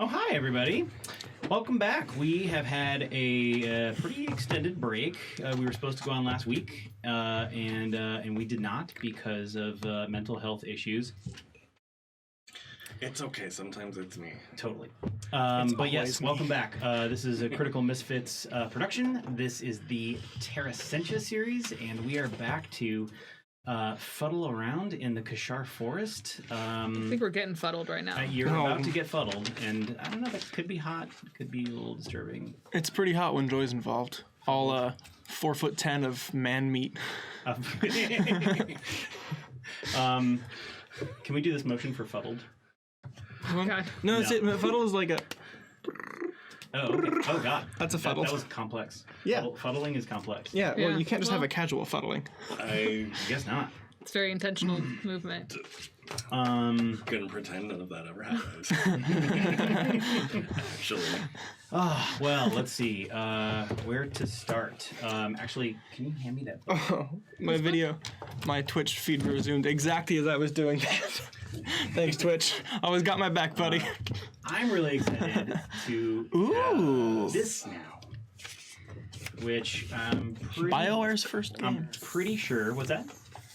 Oh, hi, everybody. Welcome back. We have had a pretty extended break. We were supposed to go on last week, and we did not because of mental health issues. It's okay. Sometimes it's me. Totally. But yes, welcome back. This is a Critical Missfits production. This is the Terra Sentia series, and we are back to fuddle around in the Kashar Forest. I think we're getting fuddled right now. You're about to get fuddled, and I don't know, that could be hot, could be a little disturbing. It's pretty hot when Joy's involved. All 4'10" of man meat. Can we do this motion for fuddled? Oh, God. No, that's it. Fuddle is like a... Oh, okay. Oh, God. That's a fuddle. That was complex. Yeah. Fuddling is complex. Yeah, well, you can't just have a casual fuddling. I guess not. It's very intentional movement. Couldn't pretend none of that ever happens. Actually. Well, let's see. Where to start? Actually, can you hand me that? Oh, my Twitch feed resumed exactly as I was doing that. Thanks, Twitch. Always got my back, buddy. I'm really excited to have this now, which BioWare's first game. I'm pretty sure. What's that?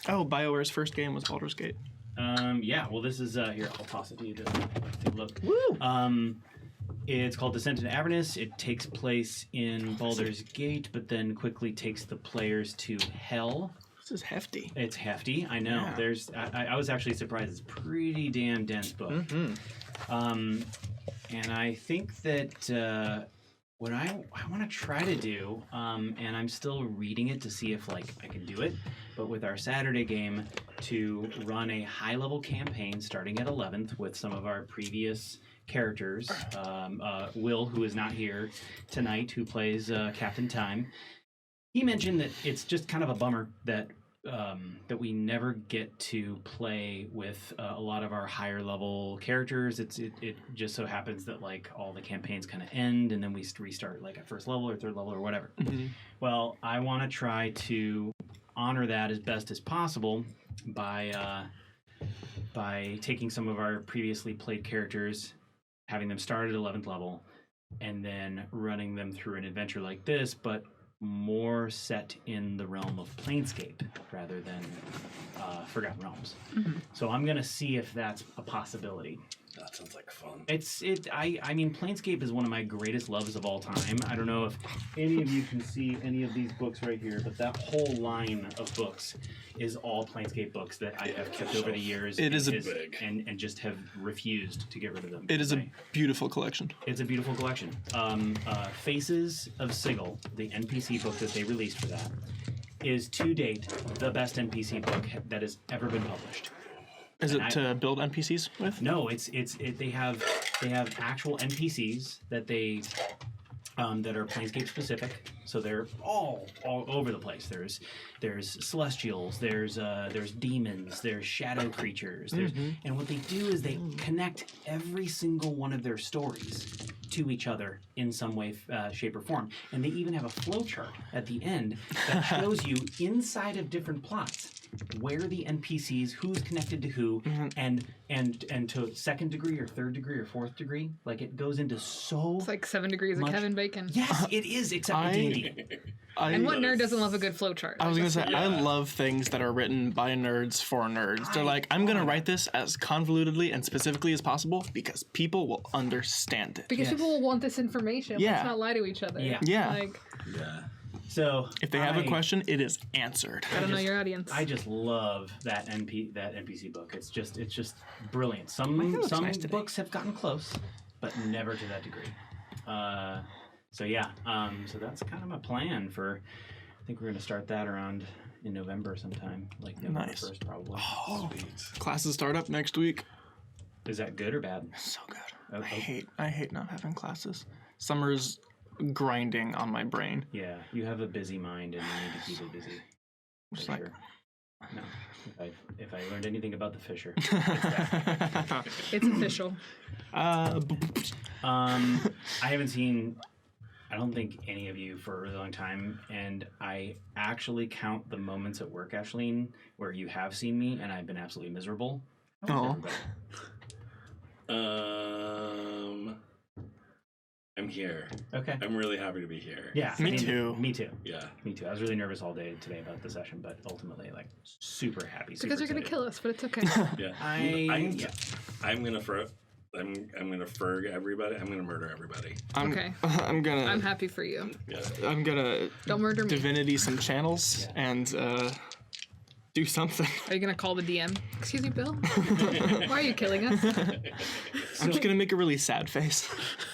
Oh, BioWare's first game was Baldur's Gate. Yeah. Well, this is here. I'll toss it to you to take a look. Woo! It's called Descent into Avernus. It takes place in Baldur's Gate, but then quickly takes the players to Hell. This is hefty. It's hefty. I know. Yeah. There's. I was actually surprised. It's a pretty damn dense book. Mm-hmm. And I think that what I want to try to do, and I'm still reading it to see if I can do it, but with our Saturday game, to run a high-level campaign starting at 11th with some of our previous characters. Will, who is not here tonight, who plays Captain Time. He mentioned that it's just kind of a bummer that that we never get to play with a lot of our higher level characters. It just so happens that all the campaigns kind of end and then we restart at first level or third level or whatever. Mm-hmm. Well, I want to try to honor that as best as possible by taking some of our previously played characters, having them start at 11th level, and then running them through an adventure like this, but more set in the realm of Planescape rather than Forgotten Realms. Mm-hmm. So I'm gonna see if that's a possibility. That sounds like fun. I mean, Planescape is one of my greatest loves of all time. I don't know if any of you can see any of these books right here, but that whole line of books is all Planescape books that I have kept over the years. It is big. And just have refused to get rid of them. It is a beautiful collection. It's a beautiful collection. Faces of Sigil, the NPC book that they released for that, is to date the best NPC book that has ever been published. Is it to build NPCs with? No, they have actual NPCs that they that are Planescape specific. So they're all over the place. There's celestials, there's demons, there's shadow creatures, and what they do is they connect every single one of their stories to each other in some way, shape, or form. And they even have a flowchart at the end that shows you inside of different plots where the NPCs, who's connected to who, and to second degree or third degree or fourth degree. It goes into so. It's like 7 degrees of Kevin Bacon. Yes, it is, except for D&D. And what nerd doesn't love a good flowchart? I was going to say, I love things that are written by nerds for nerds. They're I'm going to write this as convolutedly and specifically as possible because people will understand it. Because people will want this information. Yeah. Let's not lie to each other. Yeah. Yeah. Yeah. So if they have a question, it is answered. Gotta know your audience. I just love that NPC book. It's just brilliant. Some nice books have gotten close, but never to that degree. So yeah. So that's kind of my plan for. I think we're gonna start that around in November sometime, November 1st probably. Oh, classes start up next week. Is that good or bad? So good. Okay. I hate not having classes. Summer's grinding on my brain. Yeah, you have a busy mind and you need to keep it busy. Just Sure. No, if I learned anything about the Fisher, It's official. I haven't seen, I don't think any of you for a really long time, and I actually count the moments at work, Ashleen, where you have seen me and I've been absolutely miserable. Oh. I'm here. Okay. I'm really happy to be here. Yeah. Me too. Me too. Yeah. Me too. I was really nervous all day today about the session, but ultimately, like, super happy. Because you're gonna kill us, but it's okay. Yeah. Yeah. I'm gonna I'm gonna ferg everybody. I'm gonna murder everybody. Okay. I'm gonna. I'm happy for you. Yeah. I'm gonna Don't murder me. divinity some channels and do something. Are you gonna call the DM? Excuse me, Bill? Why are you killing us? I'm just gonna make a really sad face.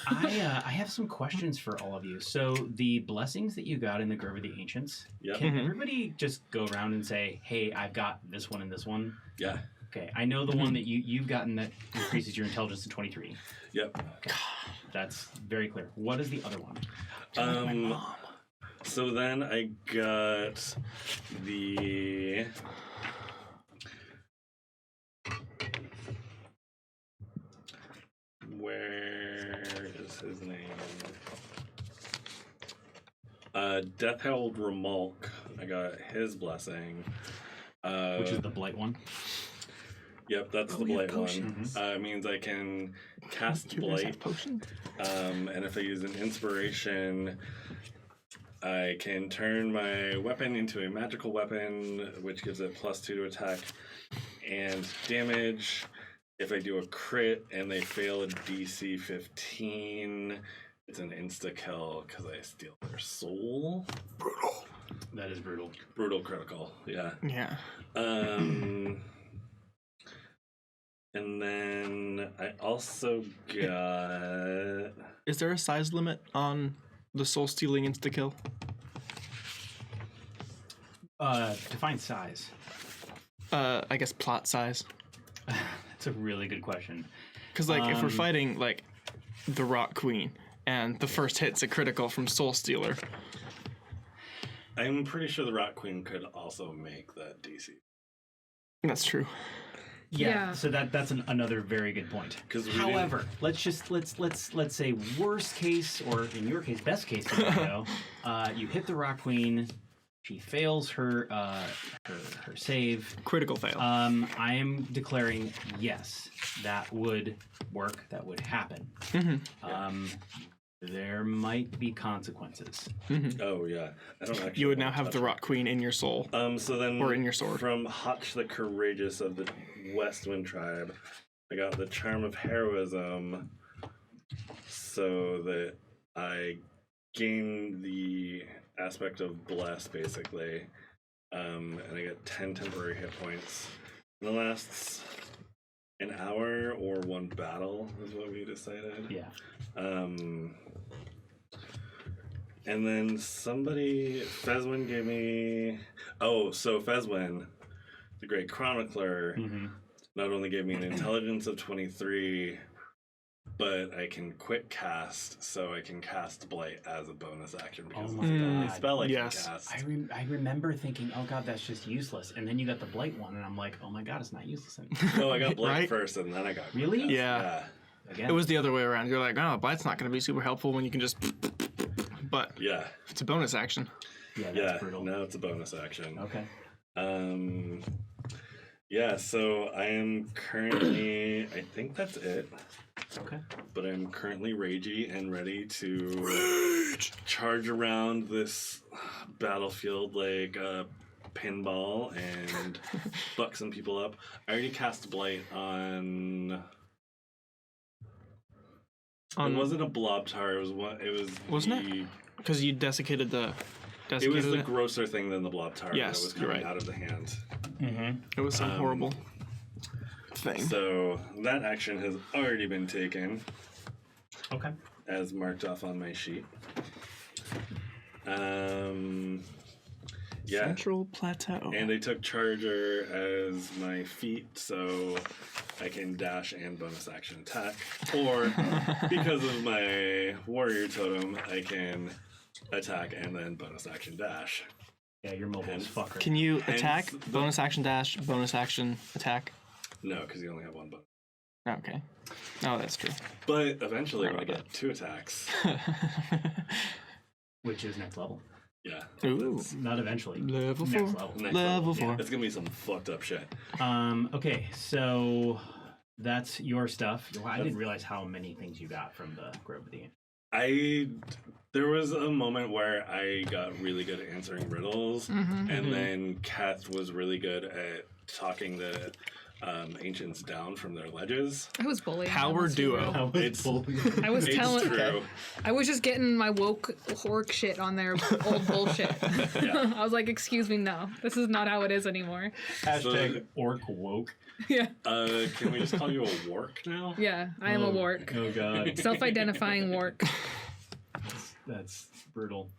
I have some questions for all of you. So the blessings that you got in the Grove of the Ancients, Yep. can everybody just go around and say, "Hey, I've got this one and this one"? Yeah. Okay, I know the one that you've gotten that increases your intelligence to 23. Yep. Okay, that's very clear. What is the other one? So then I got the where is his name? Deathheld Ramulk. I got his blessing. Which is the blight one? Yep, that's the we have blight one. potions. It means I can cast Do you guys blight. have potions? And if I use an inspiration, I can turn my weapon into a magical weapon, which gives it +2 to attack and damage. If I do a crit and they fail a DC 15, it's an insta-kill because I steal their soul. Brutal. That is brutal. Brutal critical, yeah. Yeah. And then I also got... Is there a size limit on the soul stealing insta kill? Define size. I guess plot size. That's a really good question. Because like if we're fighting like the Rock Queen and the first hit's a critical from Soul Stealer. I'm pretty sure the Rock Queen could also make that DC. That's true. Yeah. So that's another very good point. 'Cause we However, let's say worst case, or in your case, best case scenario, you hit the Rock Queen. She fails her save. Critical fail. I am declaring yes, that would work. That would happen. There might be consequences. Oh yeah, I don't actually. You would now wanna have touch the it. Rock Queen in your soul. So then, Or in your sword. From Hotch the Courageous of the Westwind tribe, I got the Charm of Heroism, so that I gain the aspect of Bless, basically, and I get 10 temporary hit points. And it lasts an hour or one battle, is what we decided. Yeah. And then Feswin gave me... Oh, so Feswin, the Great Chronicler, not only gave me an intelligence of 23, but I can quick cast, so I can cast Blight as a bonus action because Oh it's the my only God. spell I Yes. can cast. I remember thinking, oh god, that's just useless. And then you got the blight one, and I'm like, oh my god, it's not useless anymore. No, I got Blight Right? first, and then I got Really? Quick Cast. Yeah. Again, It was the other way around. You're like, oh, Blight's not going to be super helpful when you can just... But Yeah. it's a bonus action. yeah, that's Yeah. brutal. Now it's a bonus action. Okay. Yeah, so I am currently... I think that's it. Okay. But I'm currently ragey and ready to charge around this battlefield like a pinball and buck some people up. I already cast Blight on... It wasn't a blob tar. It was one. It was. Wasn't it? Because you desiccated the... It was the grosser thing than the blob tar. Yes, that was you're coming right. out of the hand. It was some horrible thing. So that action has already been taken, Okay. as marked off on my sheet. Yeah. Central Plateau. And I took Charger as my feat, so I can dash and bonus action attack. Or, because of my warrior totem, I can attack and then bonus action dash. Yeah, you're mobile as fucker. Can you Hence attack, the- bonus action dash, bonus action attack? No, because you only have one bonus. Okay. Oh, that's true. But eventually I'm Forgot going to about get 2 attacks. Which is next level. Yeah. Ooh. Not eventually. Level Next 4. level. Next Level Yeah, 4. it's going to be some fucked up shit. Okay, so that's your stuff. Well, I didn't realize how many things you got from the Grove of the Ancients. There was a moment where I got really good at answering riddles, and then Kath was really good at talking the ancients down from their ledges. I was bullying. Power almost duo. It's I was it's telling. true. I was just getting my woke hork shit on their old bullshit. I was like, excuse me, no, this is not how it is anymore. Hashtag orc woke. Yeah, Can we just call you a wark now? yeah, I am a wark. Oh god. Self-identifying wark. That's brutal.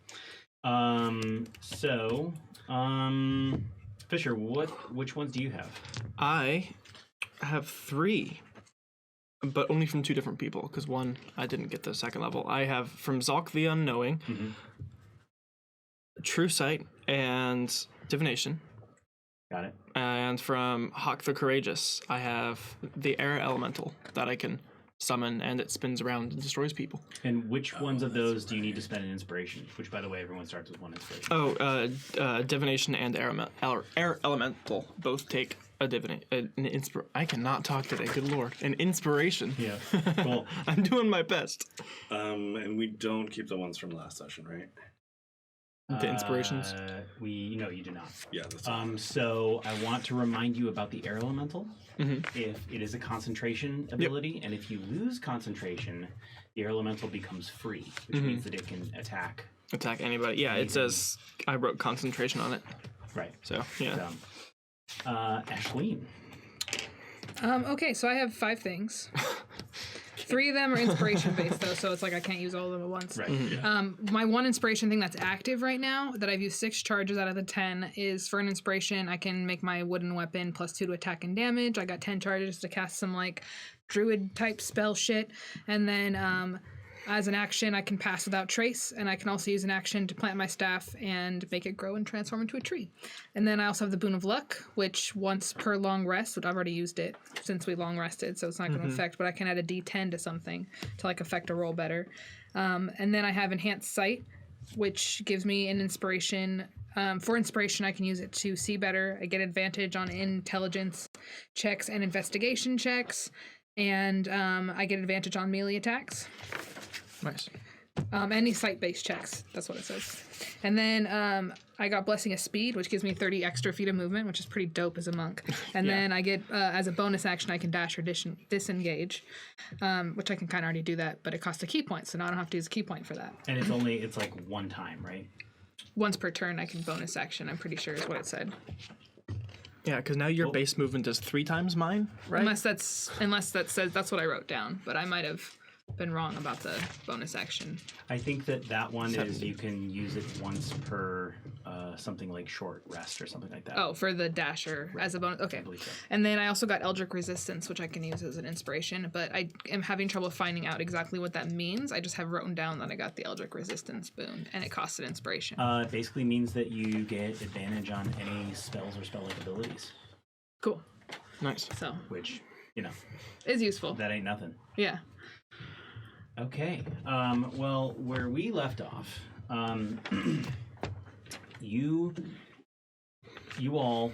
Fisher, which ones do you have? I have 3, but only from 2 different people, because one, I didn't get the second level. I have from Zalk the Unknowing, True Sight, and Divination. Got it. And from Hawk the Courageous, I have the Air Elemental that I can summon, and it spins around and destroys people. And which ones of those do you need to spend an inspiration? Which, by the way, everyone starts with 1 inspiration. Oh, Divination and Air Elemental both take a I cannot talk today, good lord. An inspiration. Yeah. Cool. I'm doing my best. And we don't keep the ones from last session, right? The inspirations? No, you do not. Yeah, that's So I want to remind you about the air elemental. If it is a concentration ability, and if you lose concentration, the air elemental becomes free, which means that it can attack. Attack anybody. Yeah, it says I wrote concentration on it. Right. So, yeah. Ashleen. Okay, so I have 5 things. 3 of them are inspiration based though, so it's like I can't use all of them at once. Right. Yeah. My 1 inspiration thing that's active right now that I've used 6 charges out of the 10 is for an inspiration. I can make my wooden weapon +2 to attack and damage. I got 10 charges to cast some like druid type spell shit, and then as an action I can pass without trace, and I can also use an action to plant my staff and make it grow and transform into a tree. And then I also have the Boon of Luck, which once per long rest, which I've already used it since we long rested, so it's not going to affect, but I can add a d10 to something to like affect a roll better. And then I have Enhanced Sight, which gives me an inspiration. For inspiration, I can use it to see better. I get advantage on intelligence checks and investigation checks, and I get advantage on melee attacks. Nice. Any sight-based checks. That's what it says. And then I got Blessing of Speed, which gives me 30 extra feet of movement, which is pretty dope as a monk. And then I get, as a bonus action, I can dash or disengage, which I can kind of already do that, but it costs a key point, so now I don't have to use a key point for that. And it's like 1 time, right? Once per turn, I can bonus action, I'm pretty sure is what it said. Yeah, because now your base movement is 3 times mine, right? Unless that says that's what I wrote down, but I might have been wrong about the bonus action. I think that one is you can use it once per something like short rest or something like that. Oh, for the dasher as a bonus. Okay. I believe so. And then I also got Eldritch Resistance, which I can use as an inspiration, but I am having trouble finding out exactly what that means. I just have written down that I got the Eldritch Resistance boon, and it costs an inspiration. It basically means that you get advantage on any spells or spell-like abilities, Cool. Nice. So, which, is useful. that ain't nothing. Yeah. Okay. Well, where we left off, you all,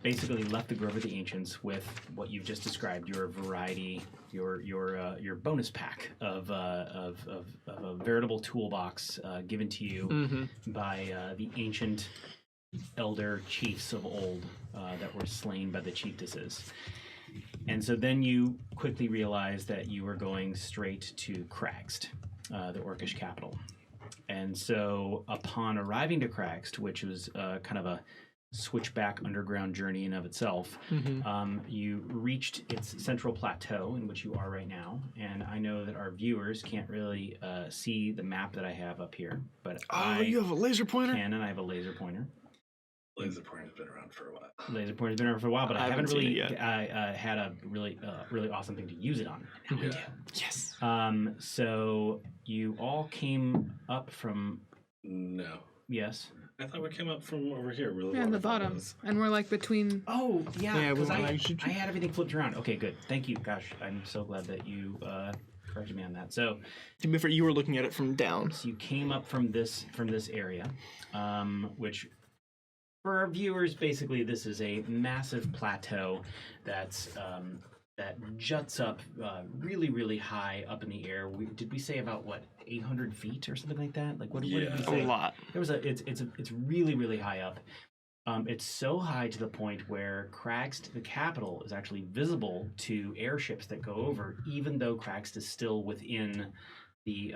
basically left the Grove of the Ancients with what you've just described, your variety, your bonus pack of a veritable toolbox given to you by the ancient elder chiefs of old that were slain by the chieftesses. And so then you quickly realized that you were going straight to Kragst, the orcish capital. And so upon arriving to Kragst, which was kind of a switchback underground journey in of itself, you reached its central plateau, in which you are right now. And I know that our viewers can't really see the map that I have up here, but you have a laser pointer? can, and I have a laser pointer. Laser pointer's been around for a while. Laser pointer's been around for a while, but I haven't seen really it yet. had a really awesome thing to use it on. Now I do. Yes. So you all came up from No. yes. I thought we came up from over here. Really Yeah, in the bottom. And we're like between. Oh yeah, Yeah, because we- I had everything flipped around. Okay, good. Thank you. Gosh, I'm so glad that you corrected me on that. So To be fair, you were looking at it from down. you came up from this area, which. For our viewers, basically, this is a massive plateau that's that juts up really, really high up in the air. Did we say about what 800 feet or something like that? Like what did we Yeah. say? A lot. There was it's really, really high up. It's so high to the point where Kragst, the capital, is actually visible to airships that go over, even though Kragst is still within the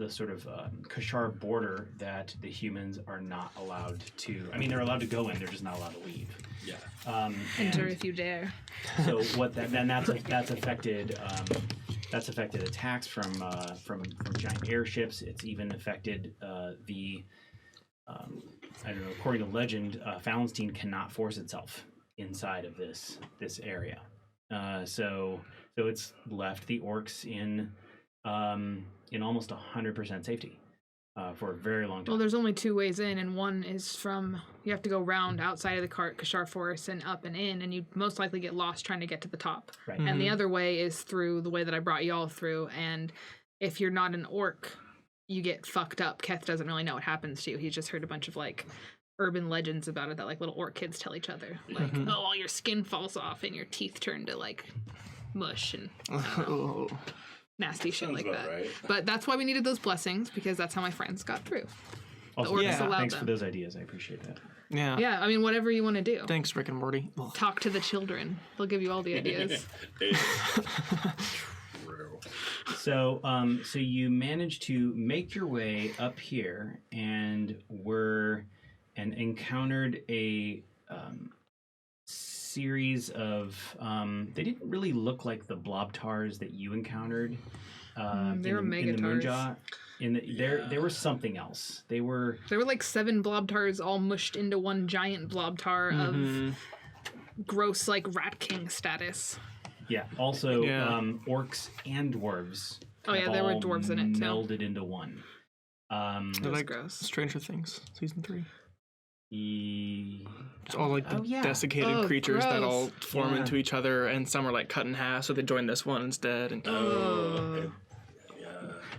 sort of Kashar border that the humans are not allowed to. I mean, they're allowed to go in; they're just not allowed to leave. Yeah. Enter And if you dare. so what that's affected. That's affected attacks from giant airships. It's even affected the. I don't know. According to legend, Fallenstein cannot force itself inside of this area. So it's left the orcs in almost 100% safety for a very long time. Well, there's only two ways in, and one is from you have to go round outside of the Kashar Forest and up and in, and you most likely get lost trying to get to the top. Right. And the other way is through the way that I brought y'all through. And if you're not an orc, you get fucked up. Keth doesn't really know what happens to you. He's just heard a bunch of like urban legends about it that like little orc kids tell each other. Like, oh, all your skin falls off and your teeth turn to like mush and I don't know, nasty shit Sounds like about that. right. But that's why we needed those blessings, because that's how my friends got through. Also, orcs yeah, allowed thanks them. for those ideas. I appreciate that. Yeah. Yeah, I mean, whatever you want to do. Thanks, Rick and Morty. Ugh. Talk to the children. They'll give you all the ideas. True. So you managed to make your way up here and encountered a series of they didn't really look like the blobtars that you encountered. They were in the megatars. Moonjaw. There was something else. They were like 7 blobtars all mushed into one giant blobtar of gross, like, Rat King status. also orcs and dwarves. Oh, yeah, there were dwarves in it, too. Melded into one. They're That's like gross. Stranger Things, season 3. E- It's all like the desiccated Oh, creatures that gross. all form Yeah. into each other, and some are like cut in half, so they join this one instead. And Oh.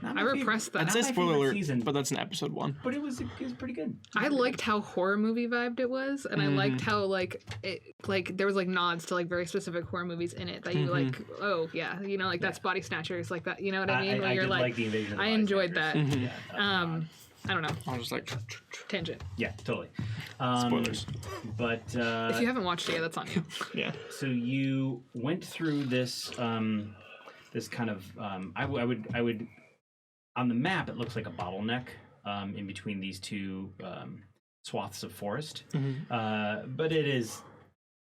Not I my repressed favorite- that. I'd say not my spoiler favorite alert, season, but that's in episode 1. but it was pretty good. I liked how horror movie vibed it was, and I liked how there was like nods to like very specific horror movies in it that you like. Oh yeah, you know, like that's Body Snatchers, like that. You know what I mean? Where I you're did like, the invasion. Of the I enjoyed that. Bystanders. Yeah, that was odd. I don't know, I was just like, tangent. Yeah, totally. spoilers. But If you haven't watched it, yet, that's on you. Yeah. so you went through this this kind of I would on the map it looks like a bottleneck in between these two swaths of forest, but it is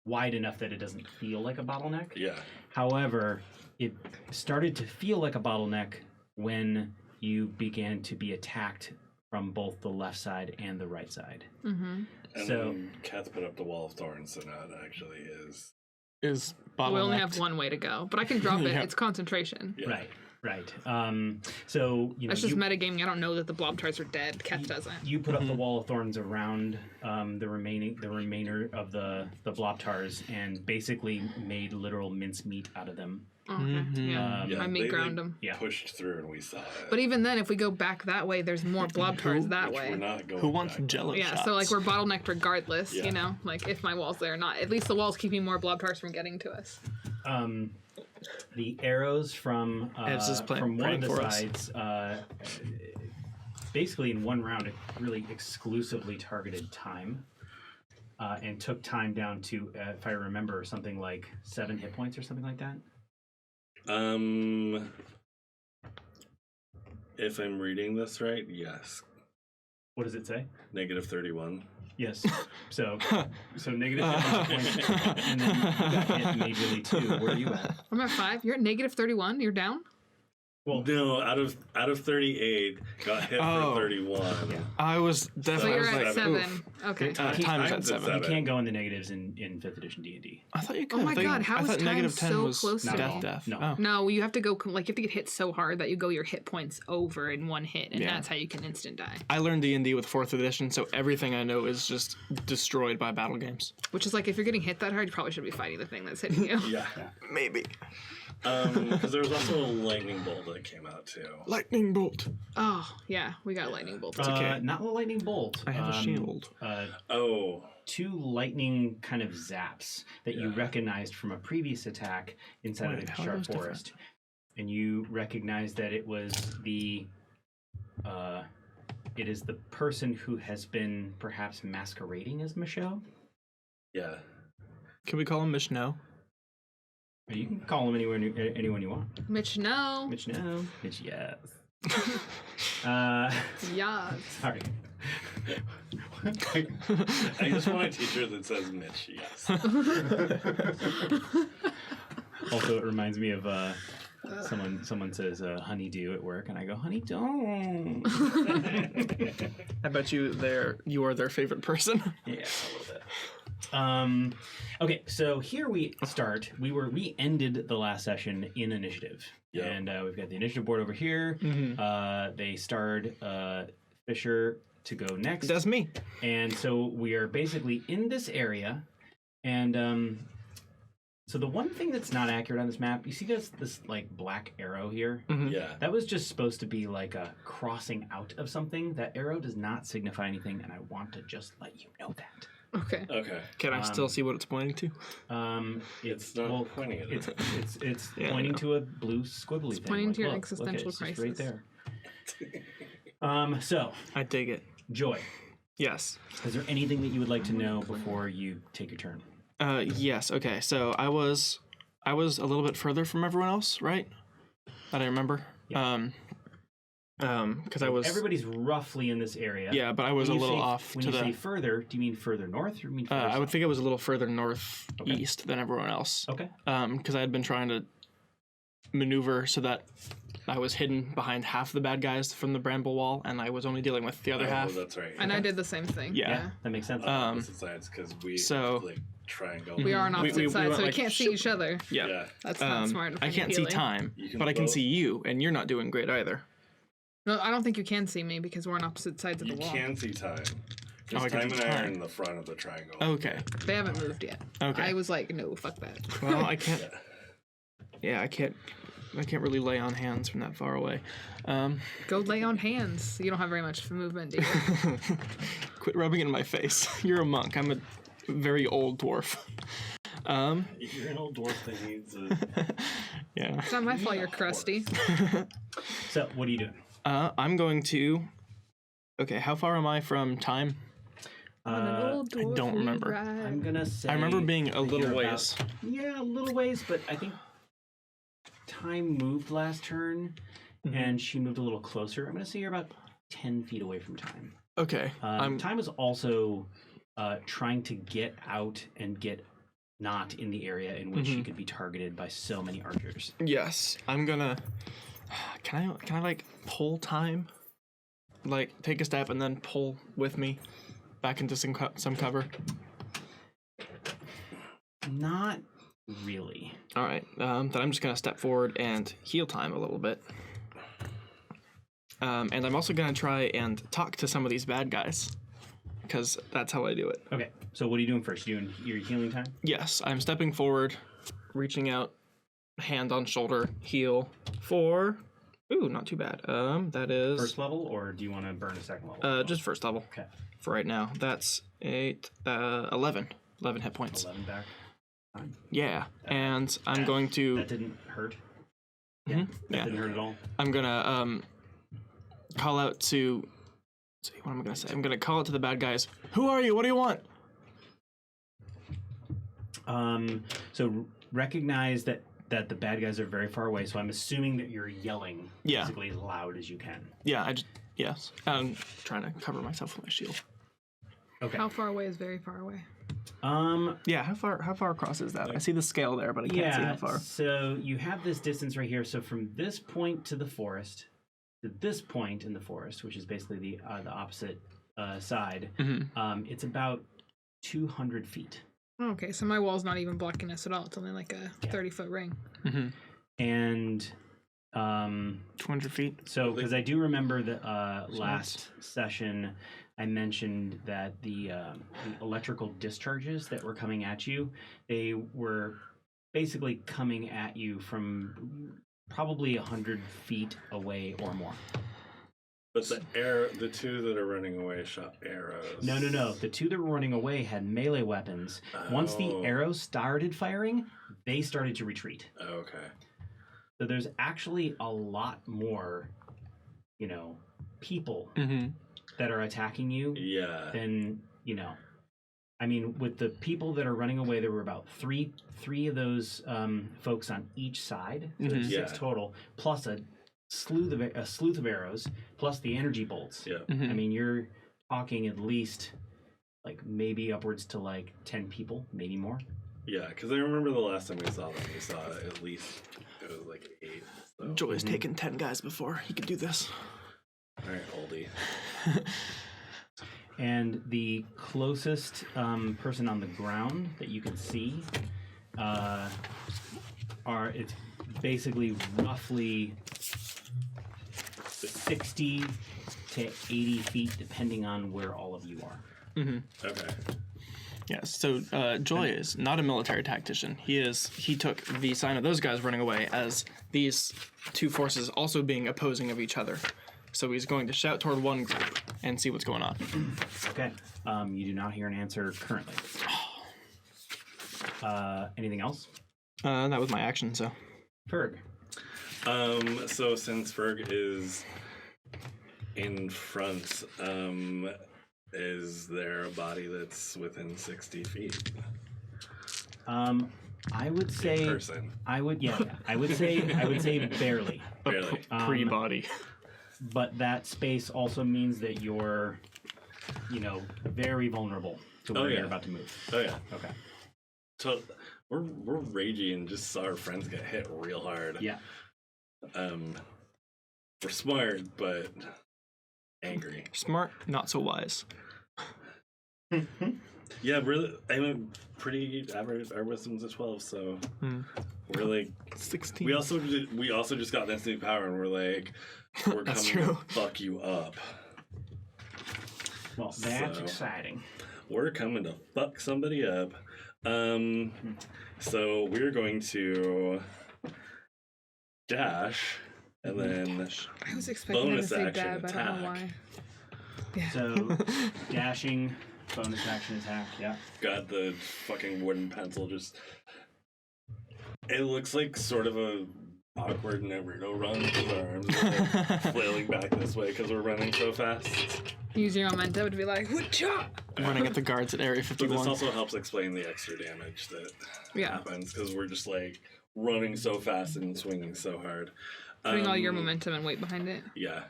wide enough that it doesn't feel like a bottleneck. Yeah. However, it started to feel like a bottleneck when you began to be attacked from both the left side and the right side. And So- then Kath put up the wall of thorns, so now it actually is. Is We only bottlenecked. have one way to go, but I can drop it. Yeah. It's concentration. Yeah. Right. So you know, That's just you, metagaming. I don't know that the blobtars are dead. Keth doesn't. you put up the wall of thorns around the remainder of the blobtars and basically made literal mincemeat out of them. Okay. Yeah. Yeah, I meat they, ground them. Yeah. pushed through and we saw it. But even then, if we go back that way, there's more blobtars that Which way. we're not going Who wants back. jello Yeah, shots? so like we're bottlenecked regardless, Yeah. you know? Like if my wall's there or not. At least the wall's keeping more blobtars from getting to us. The arrows from Ev's is from one of praying the for us. sides, basically in one round, it really exclusively targeted time, and took time down to, if I remember, something like 7 hit points or something like that. If I'm reading this right, yes. What does it say? Negative 31. Yes. So negative 7 points, and then you got hit immediately too. Where are you at? I'm at 5. You're at negative 31. You're down? Well, No, out of 38, got hit Oh. for 31. Yeah. I was So definitely you're was at like, 7. oof. Okay. Times Times at at 7. you seven. can't go in the negatives in 5th edition D&D. I thought you could. Oh my I thought God, how I is thought time negative 10 so was close to death, me? death. No. Oh. No, you have to go, like, you have to get hit so hard that you go your hit points over in one hit, and Yeah. that's how you can instant die. I learned D&D with 4th edition, so everything I know is just destroyed by battle games. Which is like, if you're getting hit that hard, you probably should be fighting the thing that's hitting you. Yeah. Maybe. Because there was also a lightning bolt that came out too. Lightning bolt. Oh, yeah, we got lightning bolts. okay. Not the lightning bolt. I have a shield. Oh, two lightning kind of zaps that you recognized from a previous attack inside of the Wait, how are Kashar those different? Forest. And you recognize that it was the it is the person who has been perhaps masquerading as Michelle. Yeah. Can we call him Mishno? Or you can call him anyone you want. Mitch, no. Mitch, no. Mitch, yes. Yeah. Sorry. I just want a teacher that says Mitch, yes. Also, it reminds me of someone says honeydew at work, and I go, honey, don't. I bet you are their favorite person. Yeah, a little bit. Okay, so here we start. We ended the last session in initiative, Yeah. and we've got the initiative board over here. They starred Fisher to go next. That's me. And so we are basically in this area, and so the one thing that's not accurate on this map, you see this like black arrow here? Yeah. That was just supposed to be like a crossing out of something. That arrow does not signify anything, and I want to just let you know that. Okay. Okay. Can I still see what it's pointing to? It's not pointing at it. It's Yeah, I pointing know. to a blue squiggly thing. pointing to your look, existential it's just right crisis. there. So, I dig it. Joy, Yes. is there anything that you would like to know before you take your turn? Yes. Okay. So I was a little bit further from everyone else, right? That I remember. Yeah. Because I was. Everybody's roughly in this area. Yeah, but I was a When you little say- off When to you say the. further, do you mean further north or you mean further I would south? think it was a little further northeast than everyone else. Okay. Because I had been trying to maneuver so that I was hidden behind half the bad guys from the bramble wall, and I was only dealing with the other half. That's right. And I did the same thing. Yeah. That makes sense. Opposite sides because we so- like triangle. We are on We- opposite we sides, went so we like, can't see each other. Yeah. Yeah. That's not smart. I can't see time, You can but I can both- see you, and you're not doing great either. No, I don't think you can see me because we're on opposite sides of the You wall. can see time. I Because can time see and I are time. in the front of the triangle. Okay. They haven't moved yet. Okay. I was like, no, fuck that. Well, I can't. Yeah, I can't really lay on hands from that far away. Go lay on hands. You don't have very much movement, do you? Quit rubbing it in my face. You're a monk. I'm a very old dwarf. You're an old dwarf that needs a... Yeah. It's not my fault you're crusty. So, what are you doing? I'm going to. Okay, how far am I from time? I don't remember. I'm gonna say. I remember being a little you're ways. Yeah, a little ways, but I think time moved last turn, and she moved a little closer. I'm gonna say you're about 10 feet away from time. Okay. Time is also trying to get out and get not in the area in which she could be targeted by so many archers. Yes, I'm gonna. Can I like pull time? Like take a step and then pull with me back into some cover. Not really. All right. Then I'm just gonna step forward and heal time a little bit. And I'm also gonna try and talk to some of these bad guys, because that's how I do it. Okay, so what are you doing first? You doing your healing time? Yes, I'm stepping forward, reaching out, hand on shoulder, heal for. Ooh, not too bad. That is First level, or do you want to burn a second level? just first level Okay, for right now. That's 11 hit points. 11 back. Fine. Yeah, and I'm going to. That didn't hurt. Mhm, That yeah, didn't hurt at all. I'm gonna call out to. Let's see, what am I gonna say? I'm gonna call out to the bad guys. Who are you? What do you want? So recognize that the bad guys are very far away. So I'm assuming that you're yelling basically as loud as you can. Yeah, yes. I'm trying to cover myself with my shield. Okay. How far away is very far away? Yeah, how far across is that? I see the scale there, but I can't see how far. So you have this distance right here. So from this point to the forest, to this point in the forest, which is basically the opposite side, it's about 200 feet. Oh, okay, so my wall's not even blocking us at all. It's only like a 30-foot ring. And 200 feet. so, because I do remember the last session, I mentioned that the electrical discharges that were coming at you, they were basically coming at you from probably 100 feet away or more. But the two that are running away shot arrows. No. The two that were running away had melee weapons. Once the arrows started firing, they started to retreat. Okay. So there's actually a lot more, people that are attacking you Yeah. than, I mean, with the people that are running away, there were about three of those folks on each side. So there's 6 total, plus a sleuth of arrows, plus the energy bolts. Yeah. I mean, you're talking at least maybe upwards to 10 people, maybe more. Yeah, because I remember the last time we saw them, we saw at least it was 8. So. Joy's taken 10 guys before. He could do this. All right, oldie. And the closest person on the ground that you can see it's basically roughly 60 to 80 feet, depending on where all of you are. Okay. Yes, so Joy is not a military tactician. He took the sign of those guys running away as these two forces also being opposing of each other. So he's going to shout toward one group and see what's going on. Okay. You do not hear an answer currently. Anything else? That was my action, so. Ferg. So since Ferg is in front, is there a body that's within 60 feet? I would say Person. I would say barely. Barely. Pre-body. But that space also means that you're, very vulnerable to where you're about to move. Oh yeah. Okay. So we're ragey and just saw our friends get hit real hard. Yeah. We're smart, but angry. Smart, not so wise. Yeah, really. I'm pretty average. Our wisdom's at 12, so we're 16. We also just got this new power, and we're That's coming true. to fuck you up. Well, that's exciting. We're coming to fuck somebody up. So we're going to dash, and then I was expecting him to bonus say action dab. I don't know attack. why. Yeah. So, dashing, bonus action attack, yeah. Got the fucking wooden pencil just... It looks like sort of a awkward Naruto run with our arms are flailing back this way because we're running so fast. Use your momentum to be like, "Whatcha?" Running at the guards at Area But 51. this also helps explain the extra damage that happens because we're just running so fast and swinging so hard. Putting all your momentum and weight behind it. Yeah.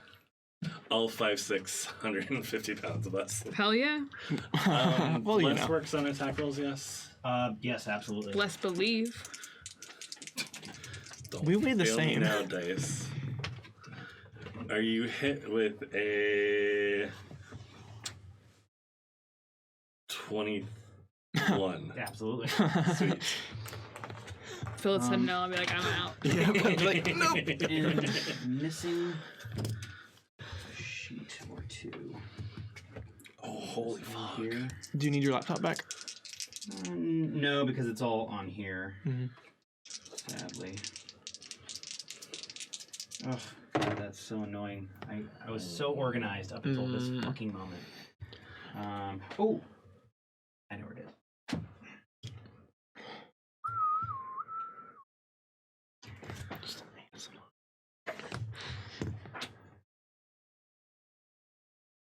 All 5'6", 150 pounds of us. Hell yeah. Well, less works on attack rolls, yes. Yes, absolutely. Less believe. We weigh the Fail me same. now, dice. Are you hit with a 21? Absolutely. Sweet. Phil said no. I'll be like, I'm out. Yeah, but nope. And missing a sheet or two. Oh, holy fuck. Here. Do you need your laptop back? No, because it's all on here. Sadly. Oh, God, that's so annoying. I was so organized up until this fucking moment. Oh! I know where it is.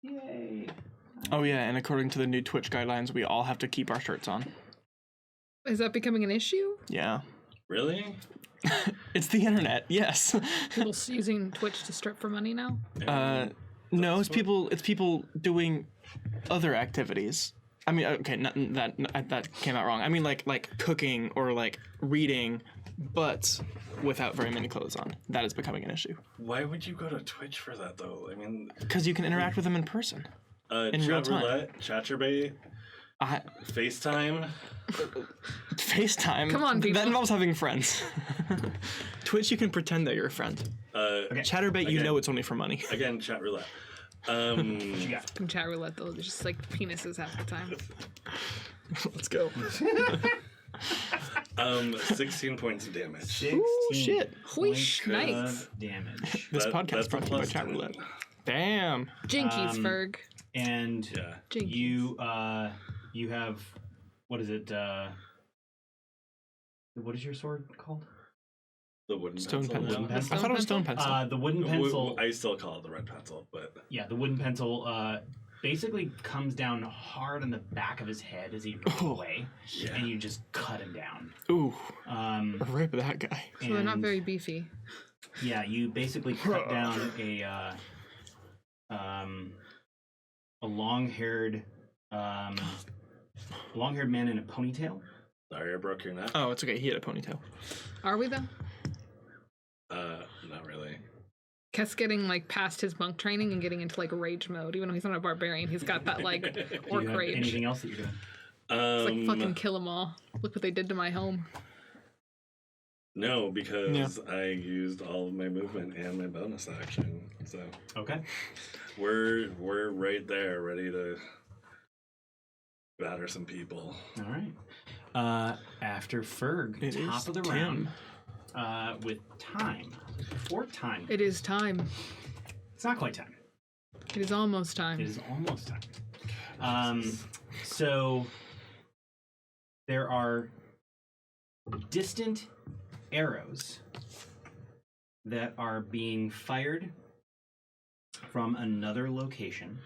Yay! Oh yeah, and according to the new Twitch guidelines, we all have to keep our shirts on. Is that becoming an issue? Yeah. Really? It's the internet, yes. People using Twitch to strip for money now? No, it's people doing other activities. I mean, okay, that came out wrong. I mean, like cooking or like reading, but without very many clothes on. That is becoming an issue. Why would you go to Twitch for that, though? I mean... Because you can interact with them in person. In real time. Roulette, Chatterbait, FaceTime. FaceTime? Come on, people. That involves having friends. Twitch, you can pretend that you're a friend. Chatterbait, you know it's only for money. Again, chat roulette. From chat roulette, though, there's just like penises half the time. Let's go. 16 points of damage. Ooh, shit. Whoosh, nice. Damage. This podcast That's brought to you by plus Chat 10. Roulette. Damn. Jinkies, Ferg. And Yeah. Jinkies. you have, what is it? What is your sword called? The wooden Stone pencil. pencil. Wooden The pencil? I thought it was stone stone pencil. The wooden pencil. I still call it the red pencil, but Yeah, the wooden pencil basically comes down hard on the back of his head as he runs Oh. away, yeah. and you just cut him down. Ooh, Um, rip that guy. So they're not and, very beefy. Yeah, you basically cut down a long-haired man in a ponytail. Sorry, I broke your neck. Oh, it's okay. He had a ponytail. Are we though? Not really. Kess getting like past his monk training and getting into like rage mode. Even though he's not a barbarian, he's got that like Do orc you have rage. anything else that you're doing? It's like fucking kill them all. Look what they did to my home. No, because I used all of my movement and my bonus action. So Okay. we're right there, ready to batter some people. All right. After Ferg, It top is of the Tim. round, with time. Before time. It is time. It's not quite time. It is almost time. It is almost time. So there are distant arrows that are being fired from another location,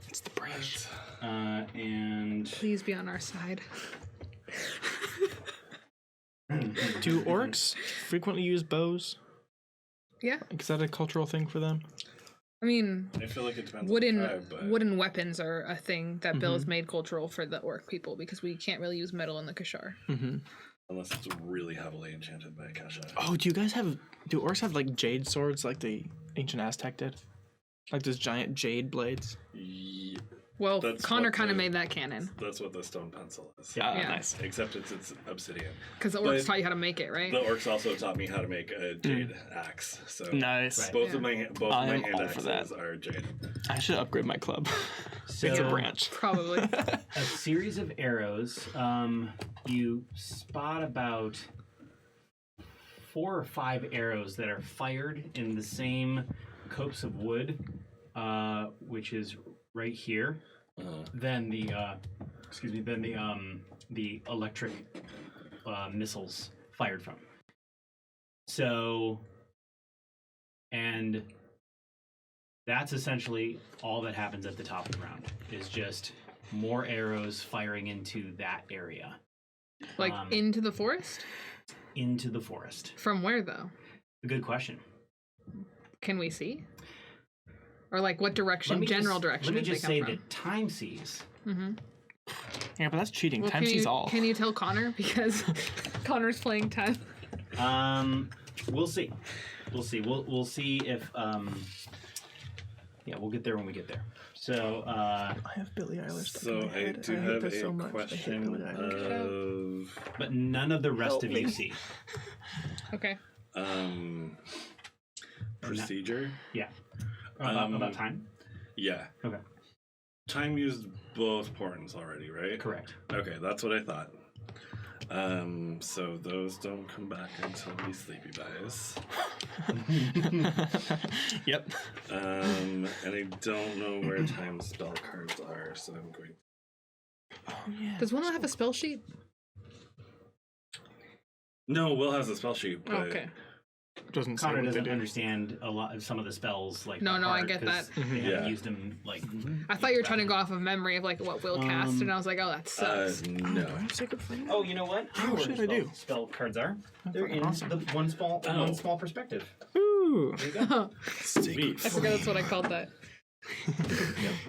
It's the bridge. and Please be on our side. Do orcs frequently use bows? Yeah, Is that a cultural thing for them? I mean, I feel like it depends on wooden the tribe, but wooden weapons are a thing that Bill has made cultural for the orc people because we can't really use metal in the Kashar. Mm-hmm. unless it's really heavily enchanted by Kashar. Oh, do orcs have like jade swords like the ancient Aztec did? Like those giant jade blades? Yeah, Well, That's Connor what kind of the- made that canon that's what the stone pencil is. Yeah, Yeah. nice. Except it's obsidian. because the orcs But- taught you how to make it, right? The orcs also taught me how to make a jade axe. So Nice. Right. both Yeah. of my I am hand all for that. axes are jade. I should upgrade my club. so It's a branch. Probably. a series of arrows. You spot about 4 or 5 arrows that are fired in the same copse of wood, which is right here. Then the the electric missiles fired from. So, and that's essentially all that happens at the top of the round is just more arrows firing into that area, Like into the forest? into the forest. From where though? A good question. Can we see? Or like what direction? General direction? Let me did just they say come that time sees. from? Yeah, but that's cheating. Well, Time can sees you, all. Can you tell Connor because Connor's playing time? We'll see. We'll see. We'll see if yeah, we'll get there when we get there. So I have Billie Eilish. stuck in So my I head. do hate have this a so much. I hate question Billie Eilish. of but none of the rest Help of you me. see. Okay. procedure. Yeah. Um, About time? Yeah. Okay. Time used both portents already, right? Correct. Okay, that's what I thought. So those don't come back until we sleepy buys. Yep. And I don't know where time spell cards are, so I'm going. Oh yeah. Does one have a spell sheet? No, Will has a spell sheet, but Oh, okay. Doesn't say Connor what they doesn't do. understand a lot of some of the spells like No, by no, I heart, get 'cause that. They haven't Yeah. used them like. I thought you were trying to go off of memory of like what Will cast, and I was like, oh, that sucks. Do I no. have Sacred Flame? Oh, you know what? Oh, know shit, where I do. Spell cards are. They're in Awesome. the one Oh. small perspective. Ooh. There you go. Sweet. I forgot that's what I called that.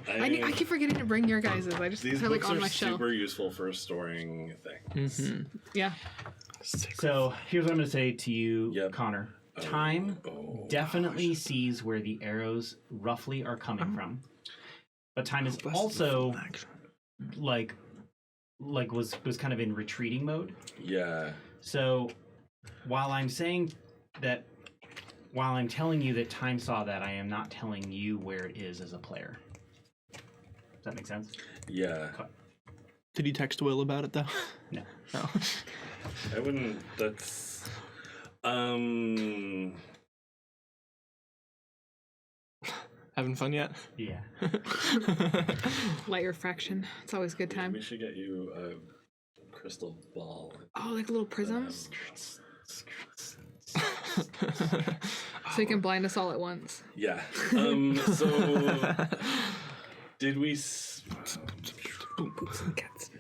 I keep forgetting to bring your guys's. I just These they're like books on are my shelf. super useful for storing things. Mm-hmm. Yeah. So here's what I'm going to say to you, Yep. Connor. Time Oh, definitely sees where the arrows roughly are coming from, but time is also like was kind of in retreating mode. yeah. So while I'm saying that, while I'm telling you that time saw that, I am not telling you where it is as a player. Does that make sense? Yeah. Did you text Will about it though? No. No. I wouldn't. That's. Having fun yet? Yeah. Light refraction. It's always a good time. We should get you a crystal ball. Oh, like little prisms? So you can blind us all at once. Yeah. So did we? Boots and cats.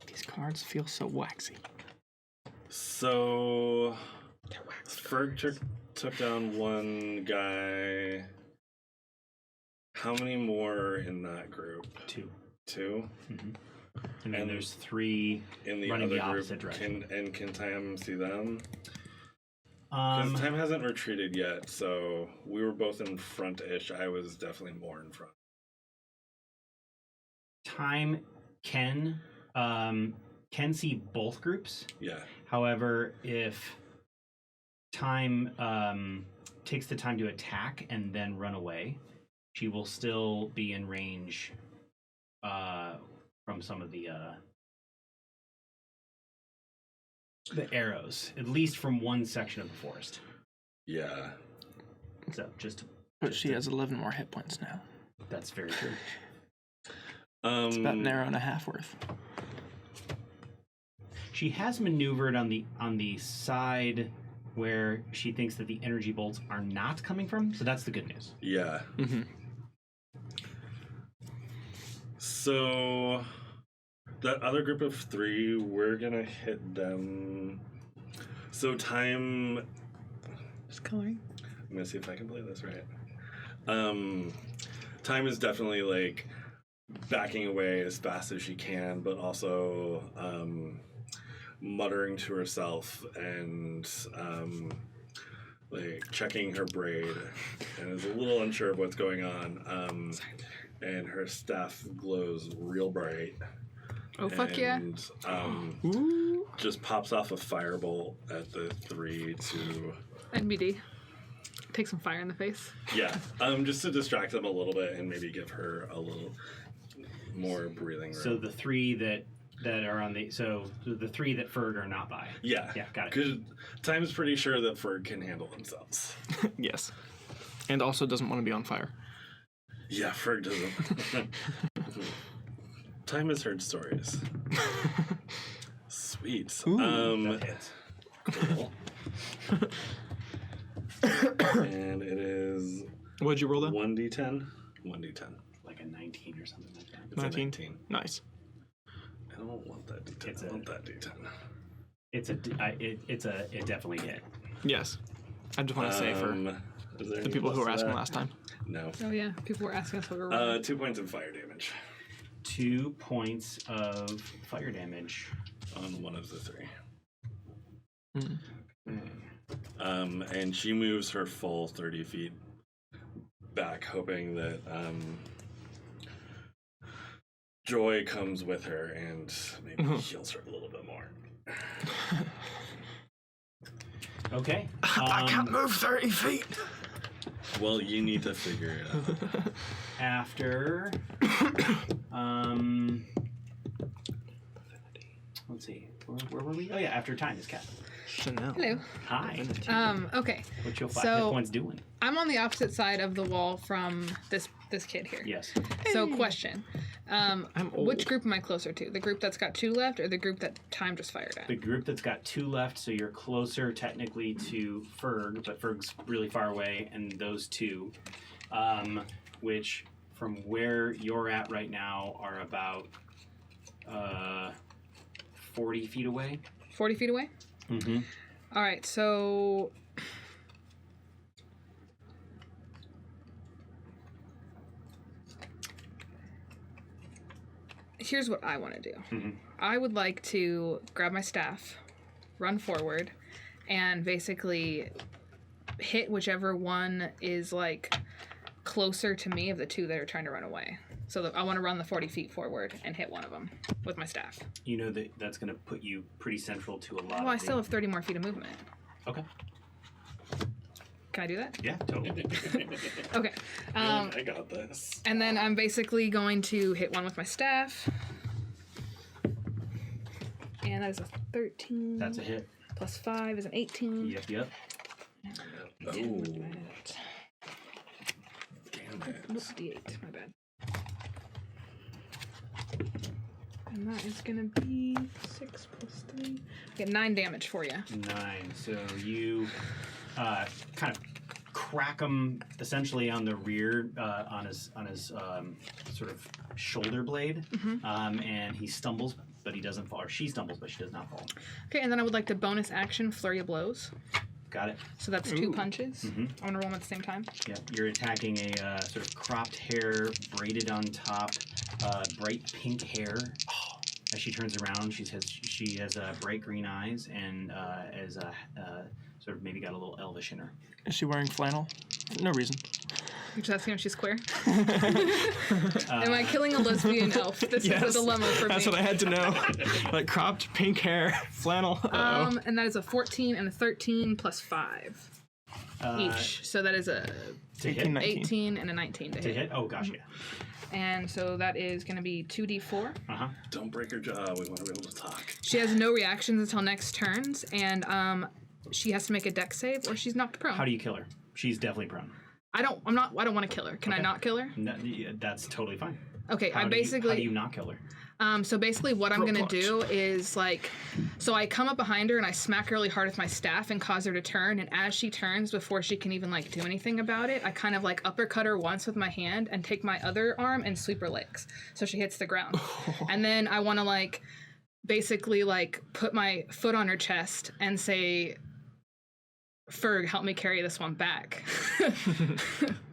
These cards feel so waxy. So Ferg took down one guy. How many more in that group? Two. Two? Mm-hmm. And then And there's three in the running other the group. opposite direction. Can Tam see them? Because Tam hasn't retreated yet, so we were both in front-ish. I was definitely more in front. Time can see both groups. Yeah. However, if Time takes the time to attack and then run away, she will still be in range from some of the arrows, at least from one section of the forest. Yeah. So just But she has 11 more hit points now. that's very true. It's about an arrow and a half worth. She has maneuvered on the side where she thinks that the energy bolts are not coming from, so that's the good news. Yeah. Mm-hmm. So that other group of three, we're gonna hit them. So Time. Just coloring. I'm gonna see if I can play this right. Time is definitely like backing away as fast as she can, but also muttering to herself and like checking her braid, and is a little unsure of what's going on. And her staff glows real bright. Oh, fuck yeah. And just pops off a firebolt at the three to... NBD. Take some fire in the face. Yeah, just to distract them a little bit and maybe give her a little more breathing room. So the three that are on the three that Ferg are not by. Yeah. Yeah, got it. Because Time's pretty sure that Ferg can handle themselves. Yes. And also doesn't want to be on fire. Yeah, Ferg doesn't. Time has heard stories. Sweet. That hits. Cool. And it is What'd you roll though? 1d10. 1d10. Like a 19 or something like that. It's a 19. Nice. I don't want that d10. I want that d10. It definitely hit. Yes. I just want to say for is there the any people who plus were to asking that? last time. No. Oh yeah, people were asking us what we were rolling. 2 points of fire damage 2 points of fire damage. on one of the three. Mm. And she moves her full 30 feet back, hoping that Joy comes with her and maybe heals her a little bit more. Okay. I can't move 30 feet. Well, you need to figure it out. After, let's see, where were we? Oh yeah, after Time is cast. Chanel. Hello. Hi. Okay. What's your 5 So- hit points doing? I'm on the opposite side of the wall from this kid here. Yes. So question. I'm old. Which group am I closer to? The group that's got 2 left or the group that Time just fired at? The group that's got 2 left, so you're closer technically to Ferg, but Ferg's really far away, and those 2, which from where you're at right now are about 40 feet away. 40 feet away? Mm-hmm. All right, so here's what I want to do. Mm-hmm. I would like to grab my staff, run forward, and basically hit whichever one is like closer to me of the 2 that are trying to run away. So I want to run the 40 feet forward and hit one of them with my staff. You know that that's going to put you pretty central to a lot Well, of I still have 30 more feet of movement. Okay. Can I do that? Yeah, totally. Okay. I got this. And then I'm basically going to hit one with my staff. And that is a 13. That's a hit. Plus 5 is an 18. Yep. Oh, Damn damn Nope, it. D8. My bad. And that is gonna be 6 plus 3. Get 9 damage for you. 9. So you kind of crack him essentially on the rear, on his sort of shoulder blade, and he stumbles, but he doesn't fall. Or she stumbles, but she does not fall. Okay, and then I would like to bonus action Flurry of Blows. Got it. So that's 2 punches. I want to roll them at the same time. Yeah, you're attacking a sort of cropped hair, braided on top, bright pink hair. As she turns around, she has bright green eyes and is sort of maybe got a little elvish in her. Is she wearing flannel? No reason. You're just asking if she's queer? Am I killing a lesbian elf? This is a dilemma for That's me. what I had to know. Like cropped pink hair, flannel. And that is a 14 and a 13 plus 5 each. So that is a To hit? 18, 19. 18 and a 19 to To hit. hit? Oh, gosh, yeah. And so that is going to be 2d4. Don't break her jaw. We want to be able to talk. She has no reactions until next turns, and she has to make a dex save or she's knocked prone. How do you kill her? She's definitely prone. I don't want to kill her. Can I not kill her? No, that's totally fine. Okay, How do you not kill her? So basically what I'm gonna do is so I come up behind her and I smack her really hard with my staff and cause her to turn, and as she turns, before she can even do anything about it, I kind of uppercut her once with my hand and take my other arm and sweep her legs so she hits the ground. And then I want to basically put my foot on her chest and say, Ferg, help me carry this one back.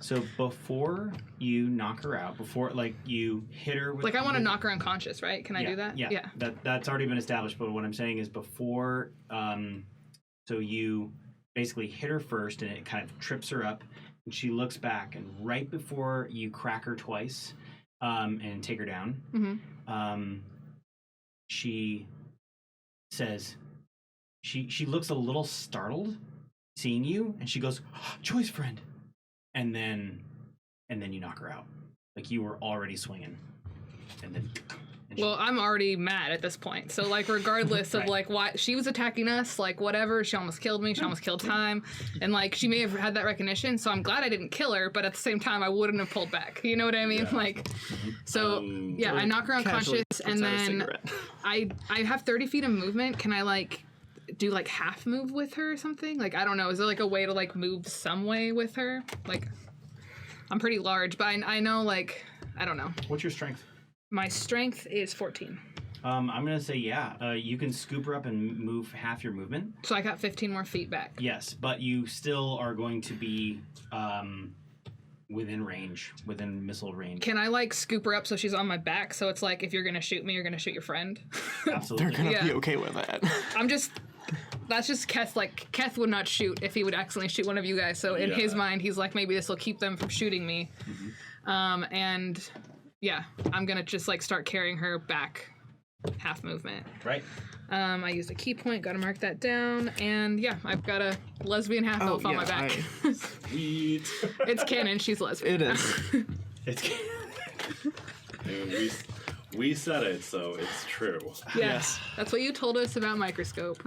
So before you knock her out, before you hit her with I want to knock her unconscious, right? Can I do that? Yeah. That's already been established, but what I'm saying is before so you basically hit her first and it kind of trips her up and she looks back, and right before you crack her twice and take her down, she says she looks a little startled seeing you, and she goes, "Choice friend," and then you knock her out. You were already swinging, and then. Well, I'm already mad at this point. So regardless of why she was attacking us, whatever, she almost killed me. She almost killed time, and she may have had that recognition. So I'm glad I didn't kill her, but at the same time, I wouldn't have pulled back. You know what I mean? Yeah. I knock her unconscious, and then I have 30 feet of movement. Can I do half move with her or something? I don't know. Is there a way to move some way with her? I'm pretty large, but I know I don't know. What's your strength? My strength is 14. I'm gonna say you can scoop her up and move half your movement. So I got 15 more feet back. Yes, but you still are going to be within range, within missile range. Can I scoop her up so she's on my back? So it's if you're gonna shoot me, you're gonna shoot your friend. Absolutely. They're gonna be okay with that. That's just Keth. Keth would not shoot if he would accidentally shoot one of you guys. So in his mind, he's maybe this will keep them from shooting me. And yeah, I'm gonna just start carrying her back, half movement. Right. I used a key point. Got to mark that down. And yeah, I've got a lesbian half elf on my back. Sweet. It's canon. She's lesbian. It is. It's. And we said it, so it's true. Yes. That's what you told us about Microscope.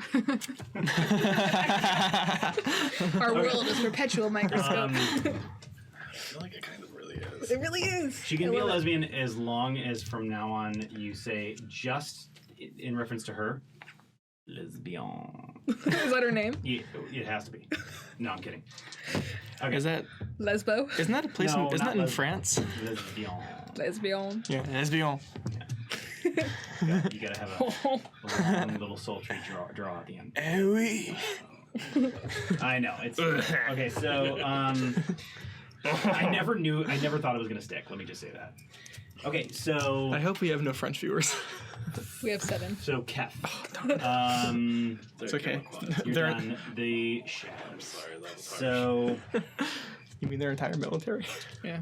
Our world is perpetual microscope. I feel like it kind of really is. It really is. She can be a lesbian as long as from now on you say, just in reference to her, lesbian. Is that her name? It has to be. No, I'm kidding. Okay. Is that? Lesbo? Isn't that a place? No, Isn't not that in lesb- France? Lesbian. Lesbian. Yeah, lesbian. You gotta have a long little sultry draw at the end. Oh oui. I know. It's okay. So I never thought it was gonna stick. Let me just say that. Okay, so I hope we have no French viewers. We have 7. so Kef. It's okay. You're They're- done the shadows. Sorry, that was harsh. So You mean their entire military? Yeah.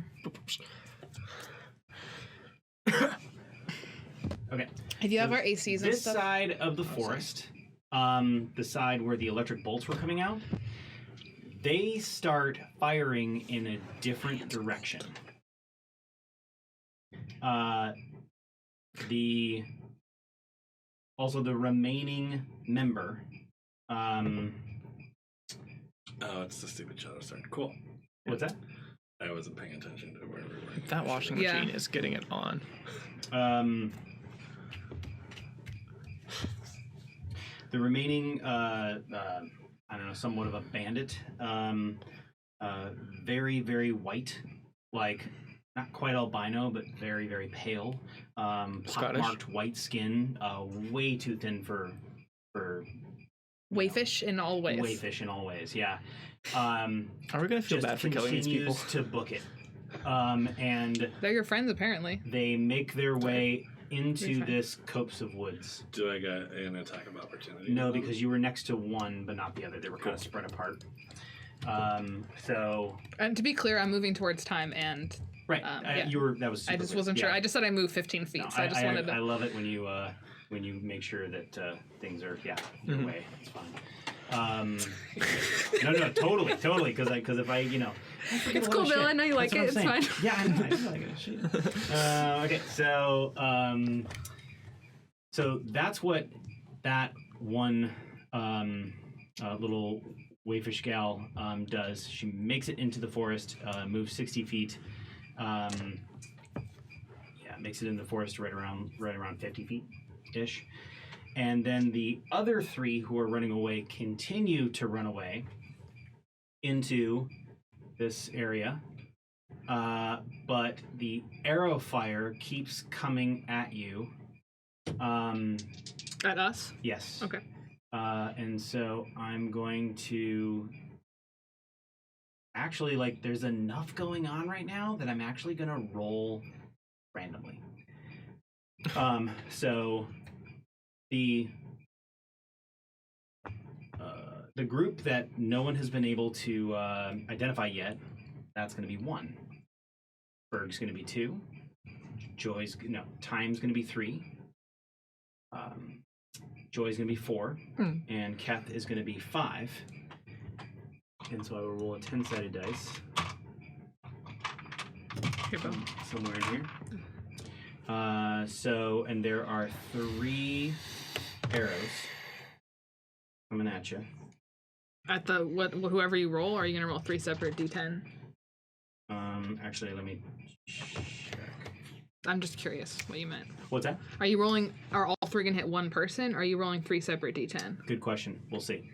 okay. If you have our ACs and This stuff. side of the forest, the side where the electric bolts were coming out, they start firing in a different direction. The also the remaining member. Oh, it's the stupid shadow start. Cool. What's that? I wasn't paying attention to where we were. That washing Yeah. machine is getting it on. The remaining, I don't know, somewhat of a bandit. Very, very white, like not quite albino, but very, very pale. Scottish? Pockmarked white skin, way too thin for Wayfish in all ways. wayfish in all ways. Yeah. Are we gonna feel Just bad for killing these people? continues to book it, and They're your friends, apparently. they make their way into You're fine. this copse of woods. Do I get an attack of opportunity? No, because you were next to one, but not the other. They were kind of spread apart. So And to be clear, I'm moving towards time, and right, yeah. you were. That was. I super just quick. wasn't sure. Yeah. I just said I moved 15 feet, No, so I just wanted to. I love it when you make sure that things are your way. It's fine. No, totally. Because if I, It's cool, Bill. I know you like it. It's fine. Yeah, I know. I like it. Shit. Okay, so that's what that one little wayfish gal does. She makes it into the forest, moves 60 feet. Makes it in the forest right around 50 feet ish. And then the other three who are running away continue to run away into this area. But the arrow fire keeps coming at you. At us? Yes. Okay. And so I'm going to... Actually, there's enough going on right now that I'm actually going to roll randomly. So... The group that no one has been able to identify yet, that's going to be 1. Berg's going to be 2. Time's going to be 3. Joy's going to be 4. And Keth is going to be 5. And so I will roll a 10-sided dice. Here, Bill. Somewhere in here. And there are 3 arrows coming at you. At the whoever you roll, or are you gonna roll 3 separate d10? Actually, let me check. I'm just curious what you meant. What's that? Are you rolling? Are all 3 gonna hit one person? Or are you rolling 3 separate d10? Good question. We'll see.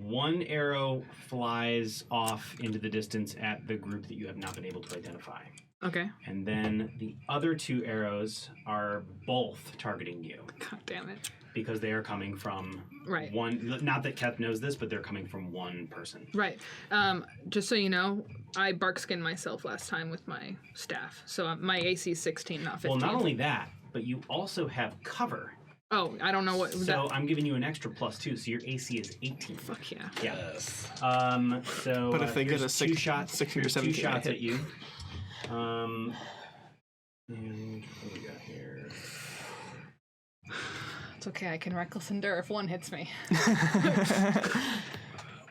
One arrow flies off into the distance at the group that you have not been able to identify. Okay. And then the other 2 arrows are both targeting you God damn it. because they are coming from Right. one. Not that Keth knows this, but they're coming from one person. Right. Just so you know, I bark skinned myself last time with my staff, so my AC is 16, not 15. Well, not only that, but you also have cover. Oh, I don't know what. So I'm giving you an extra +2, so your AC is 18. Fuck yeah. Yeah. Yes. So. But if they get here's a 2 shots, 16 or here's 17, 2 shots I hit. at you. And what do we got here? It's okay. I can reckless endure if one hits me.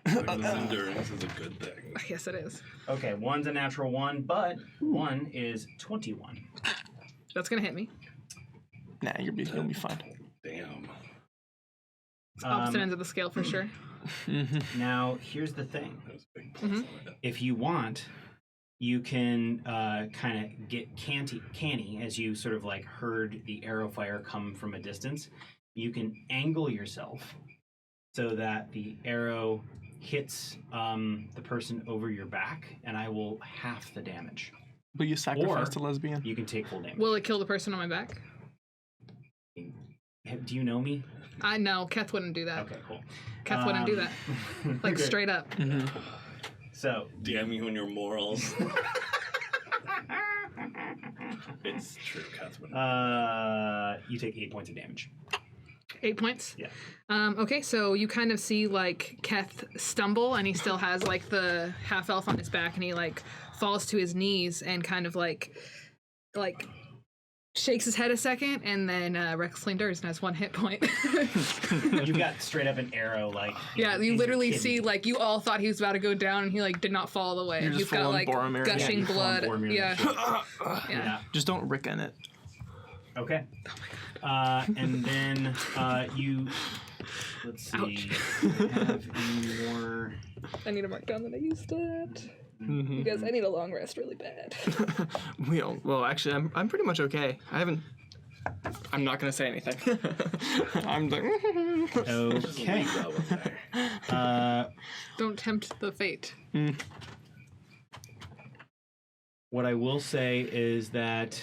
Reckless endurance is a good thing. Yes, it is. Okay, 1's a natural 1, but 1 is 21. That's gonna hit me. Nah, you'll be fine. Damn. Opposite ends of the scale for sure. Now, here's the thing. That was a big plus on it. If you want, you can kind of get canny as you sort of heard the arrow fire come from a distance. You can angle yourself so that the arrow hits the person over your back, and I will half the damage. Will you sacrifice Or- a lesbian? You can take full damage. Will it kill the person on my back? Do you know me? I know. Keth wouldn't do that. Okay, cool. Keth wouldn't do that. Like Okay. straight up. So, Damn you and your morals. It's true, Catherine. you take 8 points of damage. 8 points. Yeah. Okay, so you kind of see Keth stumble, and he still has the half elf on his back, and he falls to his knees and kind of like shakes his head a second, and then recklessly endures and has 1 hit point. You got straight up an arrow, like. Yeah, you in your literally kidney. see, like, you all thought he was about to go down, and he, like, did not fall all the way. You're just You've got, full-on like, Boromir. gushing Yeah, you blood. full-on Boromir Yeah. that shit. Yeah. Yeah. Just don't Rick in it. Okay. And then you. Let's see. Have any more? I need to mark down that I used it. Mm-hmm. Because I need a long rest really bad. Well, actually, I'm pretty much okay. I'm not gonna say anything. I'm like. Okay. Don't tempt the fate. What I will say is that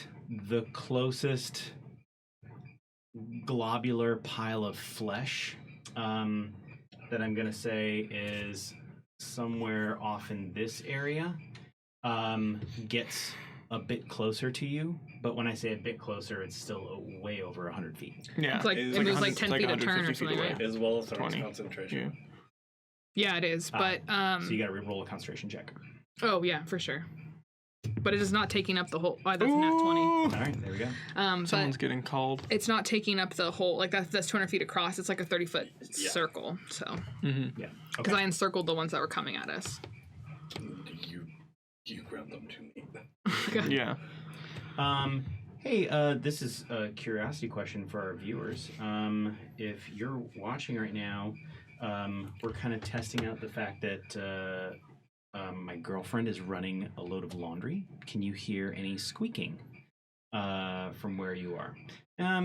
the closest globular pile of flesh that I'm gonna say is somewhere off in this area gets a bit closer to you, but when I say a bit closer, it's still way over 100 feet. Yeah. It's like, It's it like was like 100 10 like feet a turn or 150 feet something, away. right? Is Wall of Thorns 20. concentration? Yeah, it is, but, So you gotta roll a concentration check. oh, yeah, for sure. But it is not taking up the whole, that's a nat 20. All right, there we go. But Someone's getting called. it's not taking up the whole, like, that's 200 feet across. It's like a 30-foot Yeah. circle, so. Mm-hmm. Yeah. Because Okay. I encircled the ones that were coming at us. You grabbed them to me. Yeah. Hey, this is a curiosity question for our viewers. If you're watching right now, we're kind of testing out the fact that my girlfriend is running a load of laundry. Can you hear any squeaking from where you are?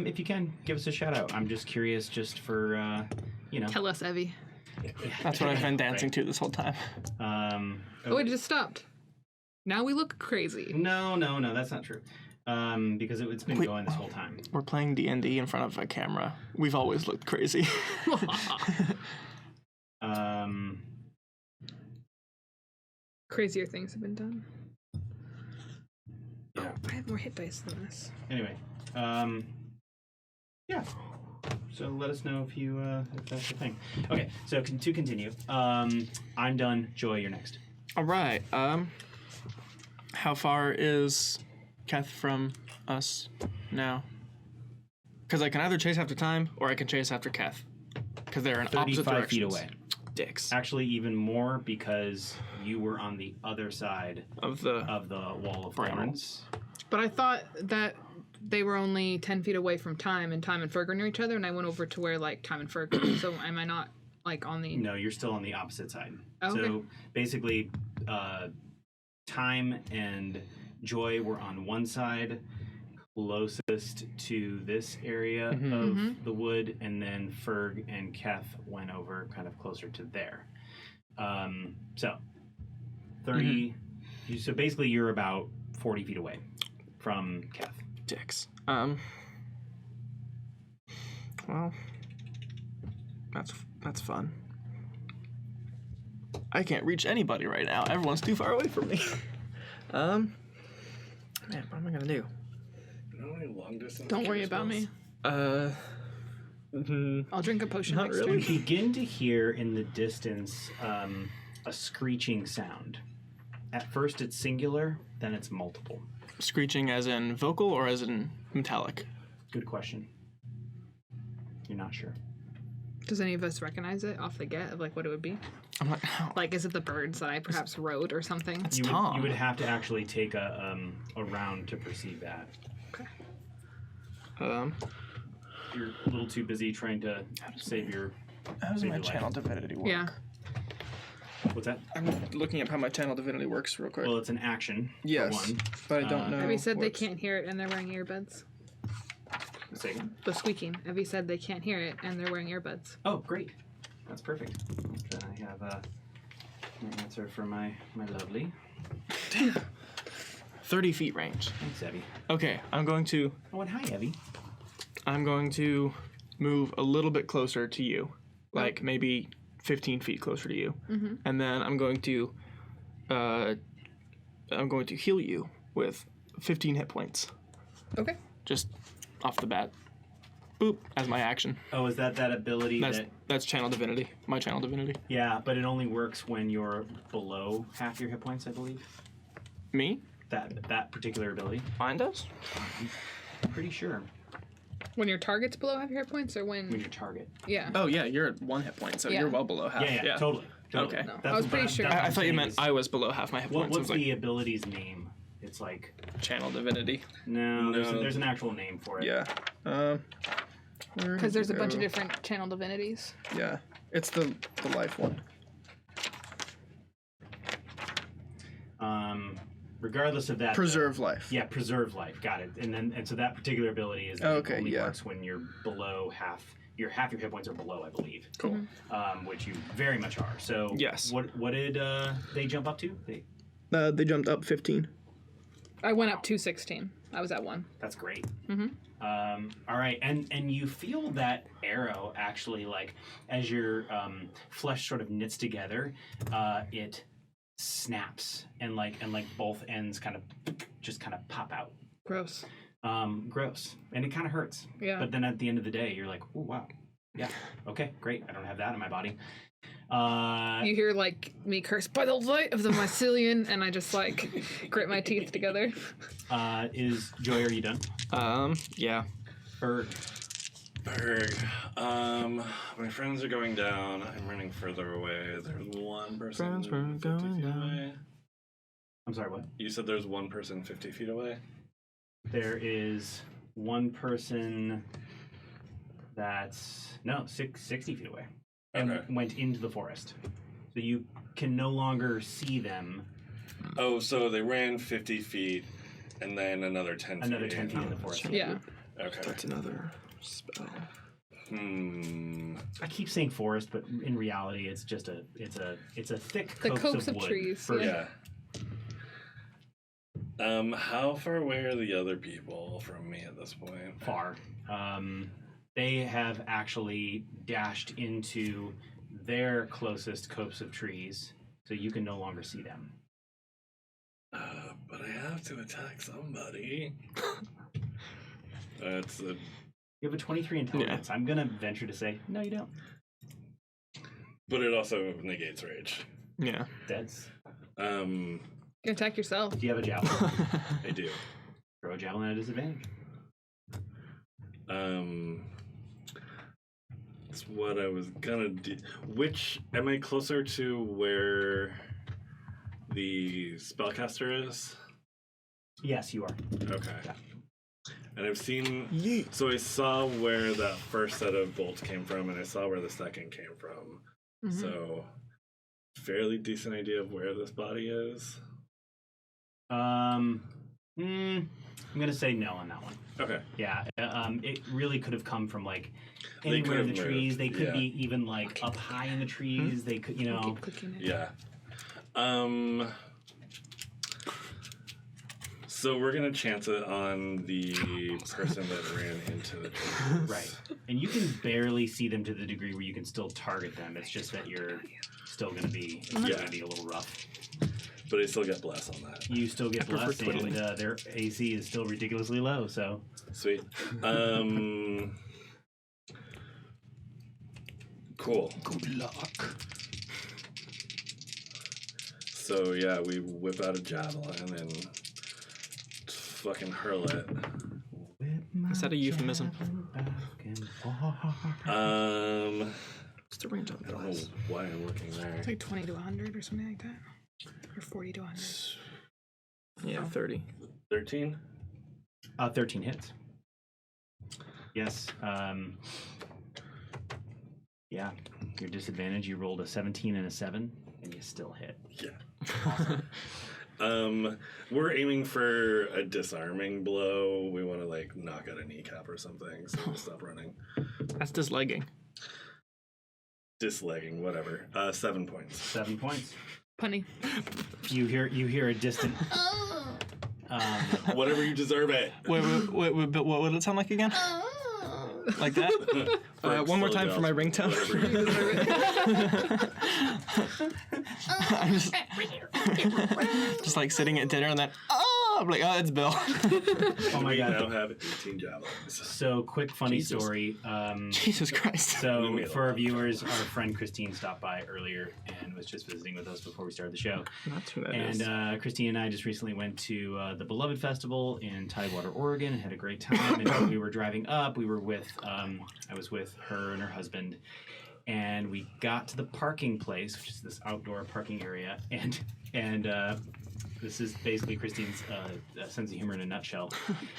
If you can, give us a shout out. I'm just curious, just for Tell us, Evie. That's what I've been dancing to this whole time. Oh, it just stopped. Now we look crazy. No, that's not true. Because it's been Wait. going this whole time. We're playing D&D in front of a camera. We've always looked crazy. Crazier things have been done. Yeah. I have more hit dice than this. Anyway, yeah. So let us know if that's the thing. Okay, so to continue, I'm done. Joy, you're next. All right. How far is Keth from us now? Because I can either chase after time or I can chase after Keth. Because they're in opposite 35 directions. feet away. Dicks. Actually, even more because you were on the other side Of the wall of Bramble. thorns. But I thought that they were only 10 feet away from Time, and Time and Ferg are near each other, and I went over to where, like, Time and Ferg are. So am I not, like, on the... No, you're still on the opposite side. Oh, So okay. basically, Time and Joy were on one side, closest to this area of the wood, and then Ferg and Keth went over kind of closer to there. So 30. So basically, you're about 40 feet away from Keth. dicks. Well, that's fun. I can't reach anybody right now. Everyone's too far away from me. Man, what am I gonna do? You know any long distance? Don't worry carry about me. spells? I'll drink a potion Not next really. You begin to hear in the distance a screeching sound. At first, it's singular, then it's multiple. Screeching as in vocal or as in metallic? Good question. You're not sure. turn. Does any of us recognize it off the get of, like, what it would be? I'm like, oh, Like, is it the birds that I perhaps rode or something? it's You Tom. would have to actually take a round to perceive that. Okay. You're a little too busy trying to save your. How does save my your life. channel divinity work? Yeah. What's that? I'm looking up how my channel divinity works real quick. Well, it's an action. Yes, For one. but I don't know. Evie said they what's- can't hear it and they're wearing earbuds. Say again. The squeaking. Evie said they can't hear it and they're wearing earbuds. Oh, great. That's perfect. Then I have an answer for my lovely. 30 feet range. Thanks, Evie. Okay, I'm going to Oh, and hi, Evie. move a little bit closer to you, like maybe 15 feet closer to you, and then I'm going to heal you with 15 hit points, Okay. just off the bat. Boop, as my action. Oh, is that ability That's channel divinity. My channel divinity. Yeah, but it only works when you're below half your hit points, I believe. Me? That particular ability. Mine does. Pretty sure. When your target's below half your hit points, or When when? your target. Yeah. Oh yeah, you're at 1 hit point, so Yeah. you're well below half. Yeah, totally. Okay. No, I was pretty sure. that's what I I'm thought you saying meant is- I was below half my hit points. I What's was like the ability's name? It's like channel divinity. no, No. there's an actual name for it. Yeah. Because there's a bunch of different channel divinities. Yeah, it's the life one. Regardless of that, Preserve life. Yeah, preserve life. Got it. And so that particular ability is Okay, only yeah. works when you're below half. Half your hit points are below, I believe. Cool. Which you very much are. So Yes. What did they jump up to? They jumped up 15. I went up to 16. I was at 1. That's great. All right, and you feel that arrow actually, like, as your flesh sort of knits together, it snaps and both ends kind of pop out. Gross. Gross, and it kind of hurts. Yeah. But then at the end of the day, you're like, oh wow, yeah, okay, great. I don't have that in my body. You hear like me curse by the light of the mycelium, and I just like grit my teeth together. Is Joy? Are you done? Yeah. Berg. My friends are going down. I'm running further away. There's one person Friends were 50 going feet down. away. I'm sorry. What? You said there's one person 50 feet away? There is one person that's 60 feet away and Okay. went into the forest. So you can no longer see them. Oh, so they ran 50 feet and then another 10 feet. Another 10 feet in the forest. Yeah. Okay. That's another spell. I keep saying forest, but in reality, it's just a thick The copse copse of of wood. trees, For- Yeah. How far away are the other people from me at this point? Far. They have actually dashed into their closest copse of trees, so you can no longer see them. But I have to attack somebody. You have a 23 intelligence. I'm gonna venture to say, no, you don't. But it also negates rage. Yeah. That's. Um, You can attack yourself. Do you have a javelin? I do. Throw a javelin at a disadvantage. That's what I was gonna do. Which am I closer to where the spellcaster is? Yes, you are. Okay. Yeah. And I've seen. Yeet. So I saw where that first set of bolts came from, and I saw where the second came from. Mhm. So, fairly decent idea of where this body is. I'm gonna say no on that one. Okay. Yeah, it really could have come from like They anywhere in could the have trees. moved, They could yeah. be even like up high in the trees. They could, Keep clicking it. Yeah. So we're gonna chance it on the person that ran into the tree. right. And you can barely see them to the degree where you can still target them. It's just that you're still gonna be a little rough. But I still get bless on that. You still get prefer blessed, and twiddling. their AC is still ridiculously low. So Sweet. Cool. Good luck. So yeah, we whip out a javelin and fucking hurl it. Is that a euphemism? What's the range on I don't know this? why I'm looking there. It's like 20 to 100 or something like that. Or 40 to 100. Yeah, 30. 13? 13 hits. Yes. Yeah. Your disadvantage. You rolled a 17 and a 7, and you still hit. Yeah. We're aiming for a disarming blow. We want to like knock out a kneecap or something, so we'll stop running. That's dislegging. Dislegging, whatever. 7 points. 7 points. Punny. You hear a distant. Whatever you deserve it. Wait, but what would it sound like again? Like that? One more time for my ringtone. I'm just like sitting at dinner and then, up? Like, oh, it's Bill. Oh my We god. now have 18 javelins. So quick funny Jesus. story. Jesus Christ. So for our viewers, our friend Christine stopped by earlier and was just visiting with us before we started the show. That's who that is. And Christine and I just recently went to the Beloved Festival in Tidewater, Oregon, and had a great time. And when we were driving up, we were with I was with her and her husband, and we got to the parking place, which is this outdoor parking area, and this is basically Christine's sense of humor in a nutshell.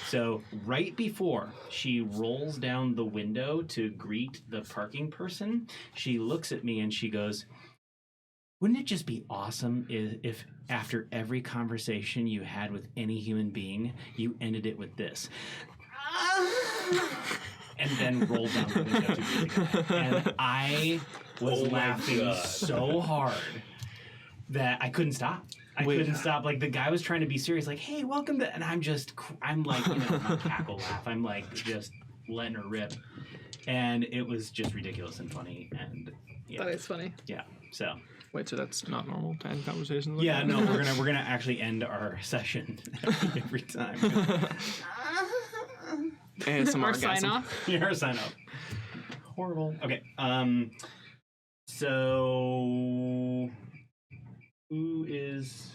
So right before she rolls down the window to greet the parking person, she looks at me and she goes, "Wouldn't it just be awesome if after every conversation you had with any human being, you ended it with this?" And then rolled down the window to greet the guy. And I was Oh my laughing God. so hard that I couldn't stop. I Wait. couldn't stop. Like, the guy was trying to be serious, like, "Hey, welcome to," and I'm like, you know, my cackle laugh. I'm like, just letting her rip. And it was just ridiculous and funny. And yeah, That is funny. yeah. So Wait, so that's not normal to end conversations like yeah, that? no, we're gonna actually end our session every time. ASMR Or sign off. Your sign up. Horrible. Okay. So who is?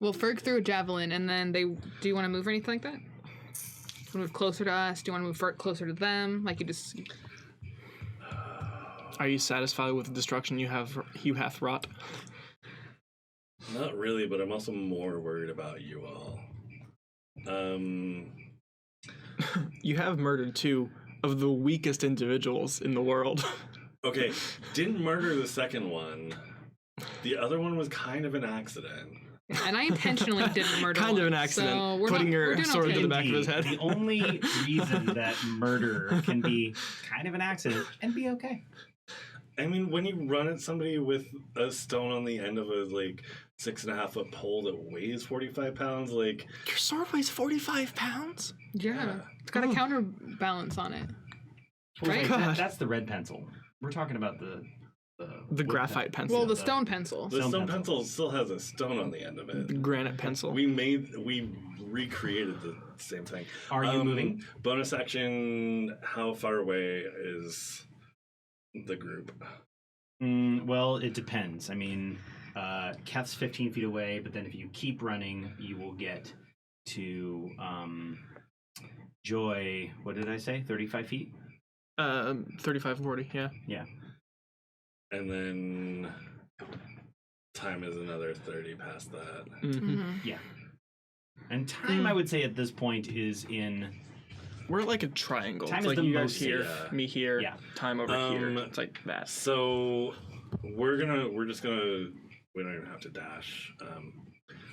Well, Ferg threw a javelin, and then do you want to move or anything like that? Move closer to us? Do you want to move closer to them? Like you just. Are you satisfied with the destruction you hath wrought? Not really, but I'm also more worried about you all. You have murdered two of the weakest individuals in the world. Okay, didn't murder the second one. The other one was kind of an accident. And I intentionally didn't murder Kind of one, an accident. So we're Putting your we're doing sword okay. to the back of his head. The only reason that murder can be kind of an accident and be okay. I mean, when you run at somebody with a stone on the end of a 6.5 foot pole that weighs 45 pounds, like Your sword weighs 45 pounds? Yeah, it's got a counterbalance on it. Right? God. That's the red pencil. We're talking about the wood graphite pencil. Well, the stone pencil. the Stone stone pencil. pencil still has a stone on the end of it. Granite pencil. We recreated the same thing. Are you moving? Bonus action. How far away is the group? Well, it depends. I mean, Keth's 15 feet away, but then if you keep running, you will get to Joy. What did I say? 35 feet? 35, 40, yeah. Yeah. And then time is another 30 past that. Mm-hmm. Yeah. And time, I would say, at this point is in. We're like a triangle. Time It's is like the you guys most- here, yeah. me here, Yeah. time over here. It's like that. So we don't even have to dash.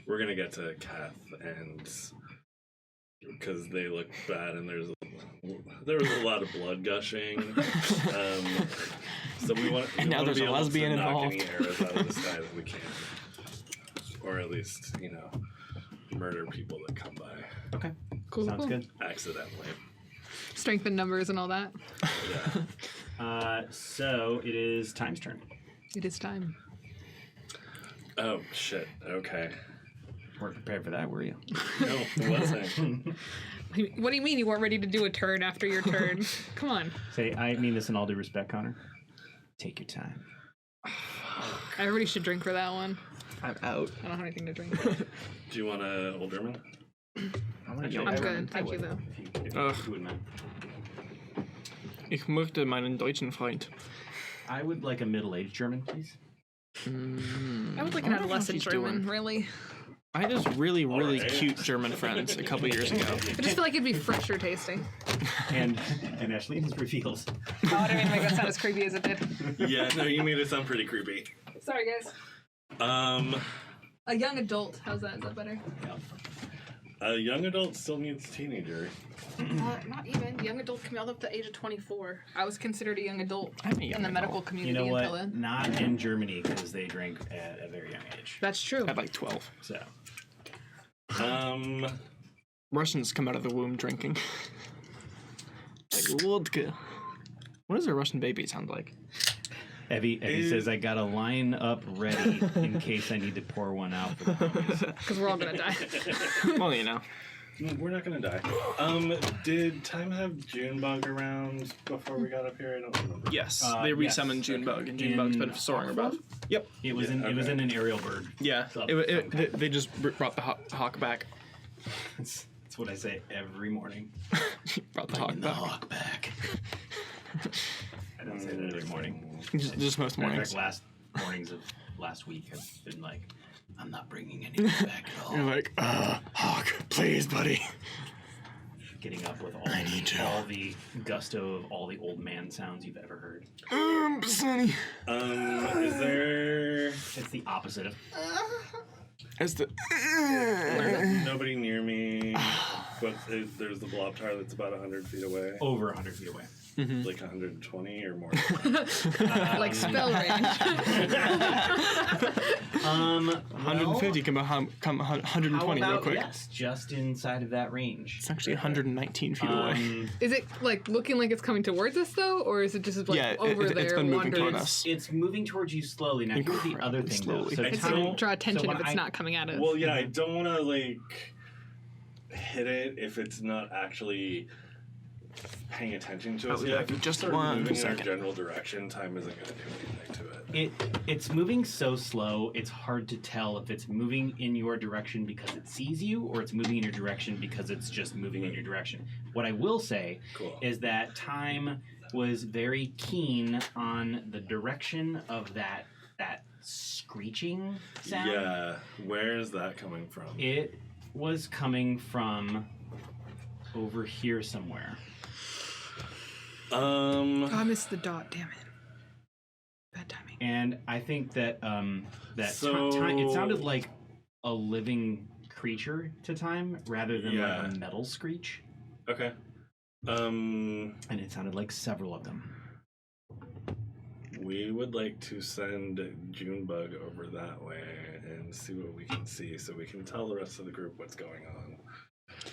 We're gonna get to Kath, and because they look bad and there was a lot of blood gushing. So we want And now to there's be a able lesbian to knock involved. any arrows out of the sky that we can, or at least murder people that come by Okay. Cool. Sounds cool. good. accidentally. Strength in numbers and all that. Yeah. So it is Time's turn. It is time. Oh shit. Okay. Weren't prepared for that, were you? No, it wasn't. What do you mean you weren't ready to do a turn after your turn? Come on. Say, I mean this in all due respect, Connor. Take your time. Everybody should drink for that one. I'm out. I don't have anything to drink. Do you want a Old German? I want Actually, to I'm I good, would- thank I you, would, though. If Ugh. you wouldn't mind. Ich möchte meinen deutschen Freund. I would like a middle-aged German, please. I would like an I wonder how adolescent she's German, doing. really. I had this really, really Alright. cute German friends a couple years ago. I just feel like it'd be fresher tasting. And Ashley has reveals. Oh, I didn't mean to make that sound as creepy as it did. Yeah, no, you made it sound pretty creepy. Sorry, guys. A A young adult. How's that? Is that better? young adult still needs teenager. Not even. Young adult can be all up to the age of 24. I was considered a young adult I'm a young in the adult. medical You community know until what? then. Not in Germany because they drink at a very young age. That's true. At like 12. So Russians come out of the womb drinking. Like vodka. What does a Russian baby sound like? Evie says, I got a line up ready in case I need to pour one out for the homies. Because we're all gonna die. Well, you know. We're not gonna die. Did Time have Junebug around before we got up here? I don't remember. Yes, they resummoned yes. Junebug, and Junebug's been soaring above. Yep. It was Yeah, it was okay. in an aerial bird. Yeah, they just brought the hawk back. That's what I say every morning. Brought the hawk Bringing the back. hawk back. I don't say that every morning. Just most Matter of mornings. fact, last mornings of last week have been like, I'm not bringing anything back at all. You're like, Hawk, please, buddy. Getting up with need to. all the gusto of all the old man sounds you've ever heard. Sonny. Is there It's the opposite of. As the. nobody near me? But there's the blob tower that's about 100 feet away. Over 100 feet away. Like 120 or more. Like spell range. 150 come 120 How real about, quick. yes, just inside of that range. It's actually 119 feet away. Is it like looking like it's coming towards us though, or is it just like Yeah, over there? it's been moving toward wandering? us. It's moving towards you slowly. Now, here's the other thing, though. slowly. So It's Time- gonna draw attention when if it's I- not coming at us. Well, yeah, I don't want to like hit it if it's not actually paying attention to us Oh, yet. yeah, If it's just start one moving in our second. general direction, Time isn't going to do anything to it. It's moving so slow, it's hard to tell if it's moving in your direction because it sees you or it's moving in your direction because it's just moving in your direction. What I will say Cool. is that Time was very keen on the direction of that screeching sound. Yeah, where is that coming from? It was coming from over here somewhere. Oh, I missed the dot. Damn it. Bad timing. And I think that So- Time, it sounded like a living creature to Time rather than Yeah. like a metal screech. Okay. And it sounded like several of them. We would like to send Junebug over that way and see what we can see so we can tell the rest of the group what's going on.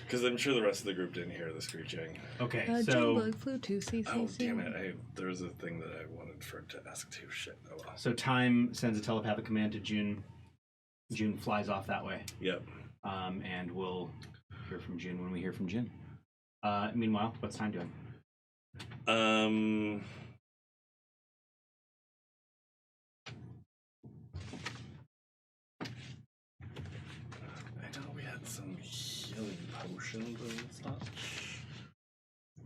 Because I'm sure the rest of the group didn't hear the screeching. Okay, Junebug so flew to CCC. Oh, damn it. There was a thing that I wanted for to ask too. Shit. Oh, well. so Time sends a telepathic command to June. June flies off that way, Yep. and we'll hear from June when we hear from June. Meanwhile, what's Time doing? I know we had some healing potions and such.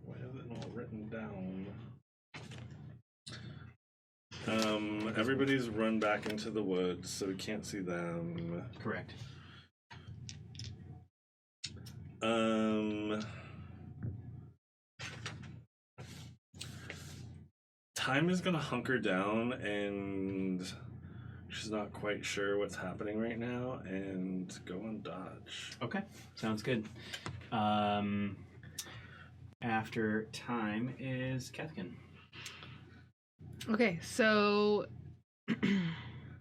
Why is it not written down? Everybody's run back into the woods, so we can't see them. Correct. Time is gonna hunker down, and she's not quite sure what's happening right now, and go on dodge. Okay, sounds good. After Time is Kethkin. Okay, so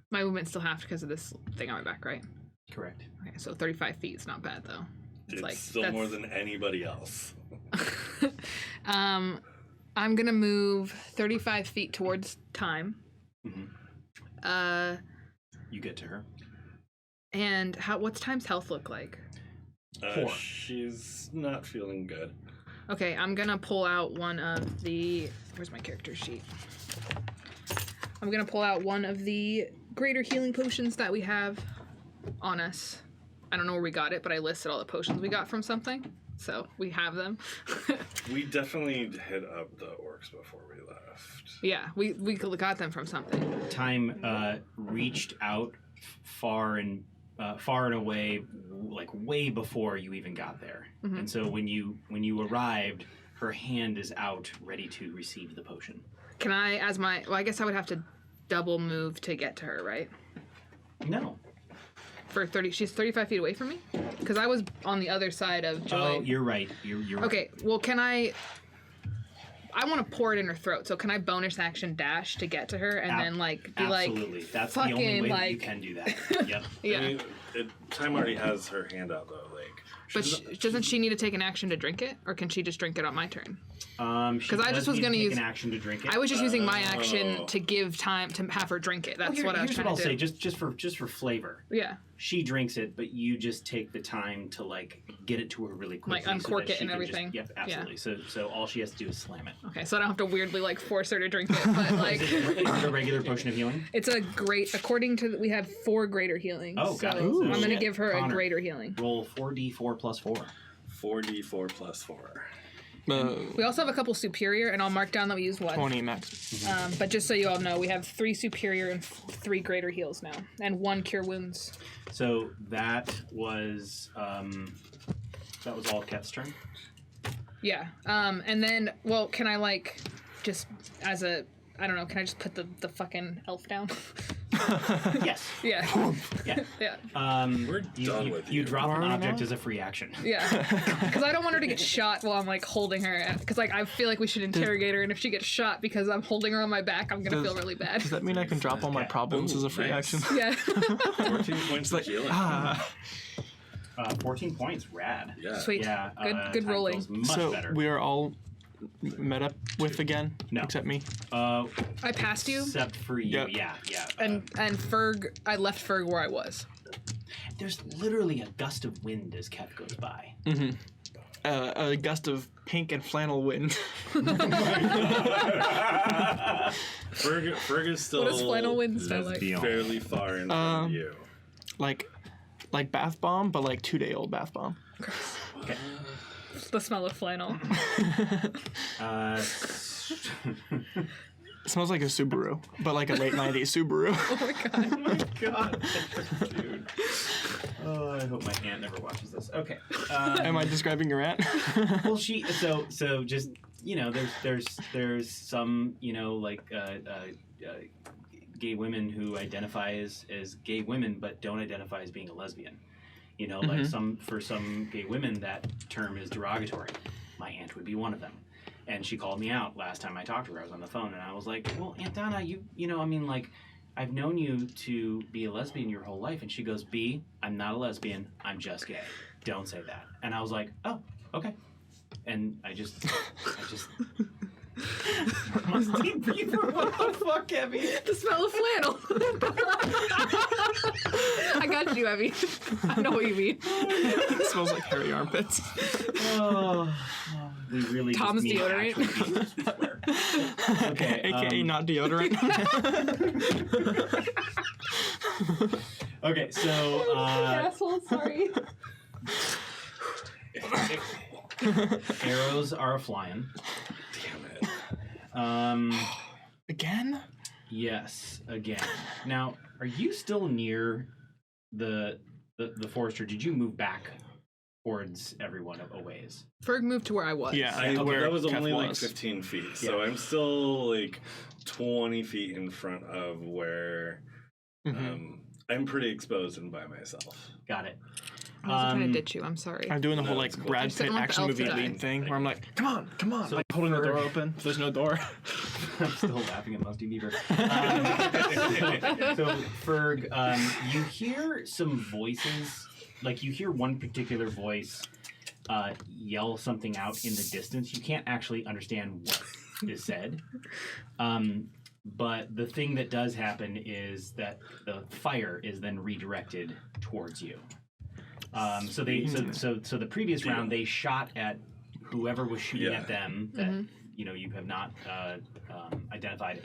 my movement's still half because of this thing on my back, right? Correct. Okay, so 35 feet is not bad though. It's still more than anybody else. I'm gonna move 35 feet towards Time. Mm-hmm. You get to her. And what's Time's health look like? 4. She's not feeling good. Okay, I'm gonna pull out one of the. Where's my character sheet? I'm gonna pull out one of the greater healing potions that we have on us. I don't know where we got it, but I listed all the potions we got from something, so we have them. We definitely hit up the orcs before we left. Yeah, we got them from something. Time reached out far and away, like way before you even got there. Mhm. And so when you arrived, her hand is out, ready to receive the potion. Can I, well, I guess I would have to double move to get to her, right? No. For 30, she's 35 feet away from me? Because I was on the other side of Joy. Oh, you're right. You're right. Okay, well, can I want to pour it in her throat, so can I bonus action dash to get to her and then, like, be Absolutely. like, That's the only fucking, way that you like... can do that. Yep. Yeah. I mean, Time already has her hand out though. Like But doesn't she need to take an action to drink it, or can she just drink it on my turn? Because I just was gonna use an action to drink it. I was just using my action to give time to have her drink it. That's what I was here's trying what I'll to do. say, just for flavor. Yeah, She drinks it, but you just take the time to like get it to her really quickly, Like, uncork that it she and can everything. Yep, absolutely. So all she has to do is slam it. okay, so I don't have to weirdly like force her to drink it, but like Is it a regular potion of healing? it's a great. According to we have 4 greater healings. Oh, so got it. I'm So gonna shit. give her Connor. a greater healing. Roll 4d4 plus 4. 4d4 plus 4. We also have a couple superior, and I'll mark down that we used one. 20 max. But just so you all know, we have 3 superior and 3 greater heals now, and 1 cure wounds. So that was all Keth's turn. Yeah. And then, well, can I like just as a I don't know, can I just put the fucking elf down? Yes. Yeah. Yeah. Yeah. We're done with you. You drop an Where are we object now? as a free action. Yeah. Because I don't want her to get shot while I'm like holding her. Because like I feel like we should interrogate her, and if she gets shot because I'm holding her on my back, I'm gonna feel really bad. Does that mean I can drop all my Okay. problems Ooh, as a free nice. action? Yeah. 14 points of healing. 14 points, rad. Yeah. Sweet. Yeah. Good time rolling. feels much So better. we are all met up with again? No. Except me? I passed you, Except for you. Yep. Yeah. and Ferg. I left Ferg where I was. There's literally a gust of wind as Keth goes by. A gust of pink and flannel wind. Ferg is still What does flannel wind smell like? fairly far in front of you. like bath bomb, but like 2-day-old bath bomb. Okay. The smell of flannel. It smells like a Subaru, but like a late 90s Subaru. Oh my god. God, dude. Oh, I hope my aunt never watches this. Okay. Am I describing your aunt? Well, so just there's some like gay women who identify as gay women but don't identify as being a lesbian. Like for some gay women that term is derogatory. My aunt would be one of them. And she called me out last time I talked to her. I was on the phone and I was like, "Well, Aunt Donna, I've known you to be a lesbian your whole life." And she goes, "B, I'm not a lesbian. I'm just gay. Don't say that." And I was like, "Oh, okay." And I just musty beaver. What the fuck, Abby? The smell of flannel. I got you, Abby. I know what you mean. It smells like hairy armpits. Oh, we really Tom's just need deodorant. actual beavers, we swear. Okay, AKA not deodorant. Okay, so Asshole, sorry. arrows are flying. Damn it. Again? Yes, again. Now, are you still near the forest, or did you move back towards everyone a ways? Ferg moved to where I was. Yeah. Okay, where that was Keth only like was. 15 feet, so Yeah. I'm still like 20 feet in front of where I'm pretty exposed and by myself. Got it. I wasn't trying to ditch you. I'm sorry. I'm doing the whole No, like it's cool. Brad just didn't Pitt want the action elf to movie die. lead thing where I'm like, come on, So like holding the door Ferg- open. There's no door. I'm still laughing at Musty Beaver. So, Ferg, you hear some voices, like you hear one particular voice yell something out in the distance. You can't actually understand what is said. But the thing that does happen is that the fire is then redirected towards you. So the previous round they shot at whoever was shooting at them that you have not identified,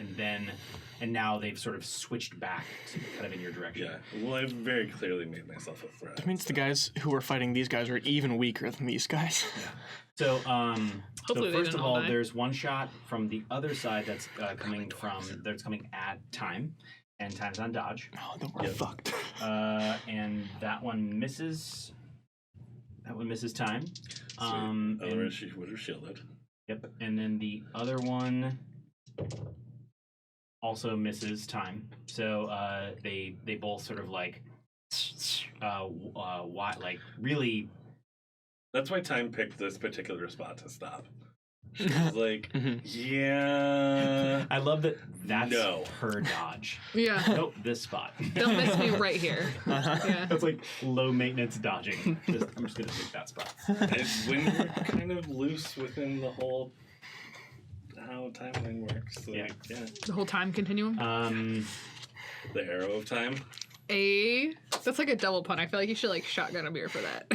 and now they've sort of switched back to kind of in your direction. Yeah, well, I've very clearly made myself a threat. That means the guys who are fighting these guys are even weaker than these guys. So, Hopefully they first didn't of all all, die. there's one shot from the other side that's coming at time, and time's on dodge, Oh, then we're fucked. and that one misses. That one misses time. Otherwise, And- she would have shielded. Yep, and then the other one also misses time. So they both sort of like really. That's why time picked this particular spot to stop. She's like, yeah. I love that. That's No. her dodge. Yeah. Nope, this spot. Don't miss me right here. Yeah. That's like low maintenance dodging. I'm just gonna take that spot. When you're kind of loose within the whole how timeline works, like, yeah. The whole time continuum. The arrow of time. That's like a double pun. I feel like you should like shotgun a beer for that.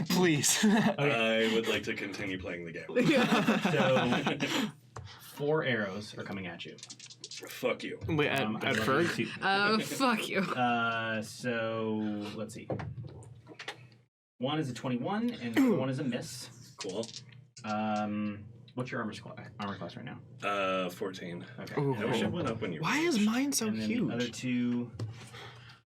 Please. I would like to continue playing the game. Yeah. So 4 arrows are coming at you. Fuck you. Wait, I'd at love you Ferg? to- Fuck you. So let's see. 1 is a 21 and 1 is a miss. Cool. What's your armor class right now? 14. Okay. Ooh. I wish it went up when you Why is mine so And then huge? the other 2.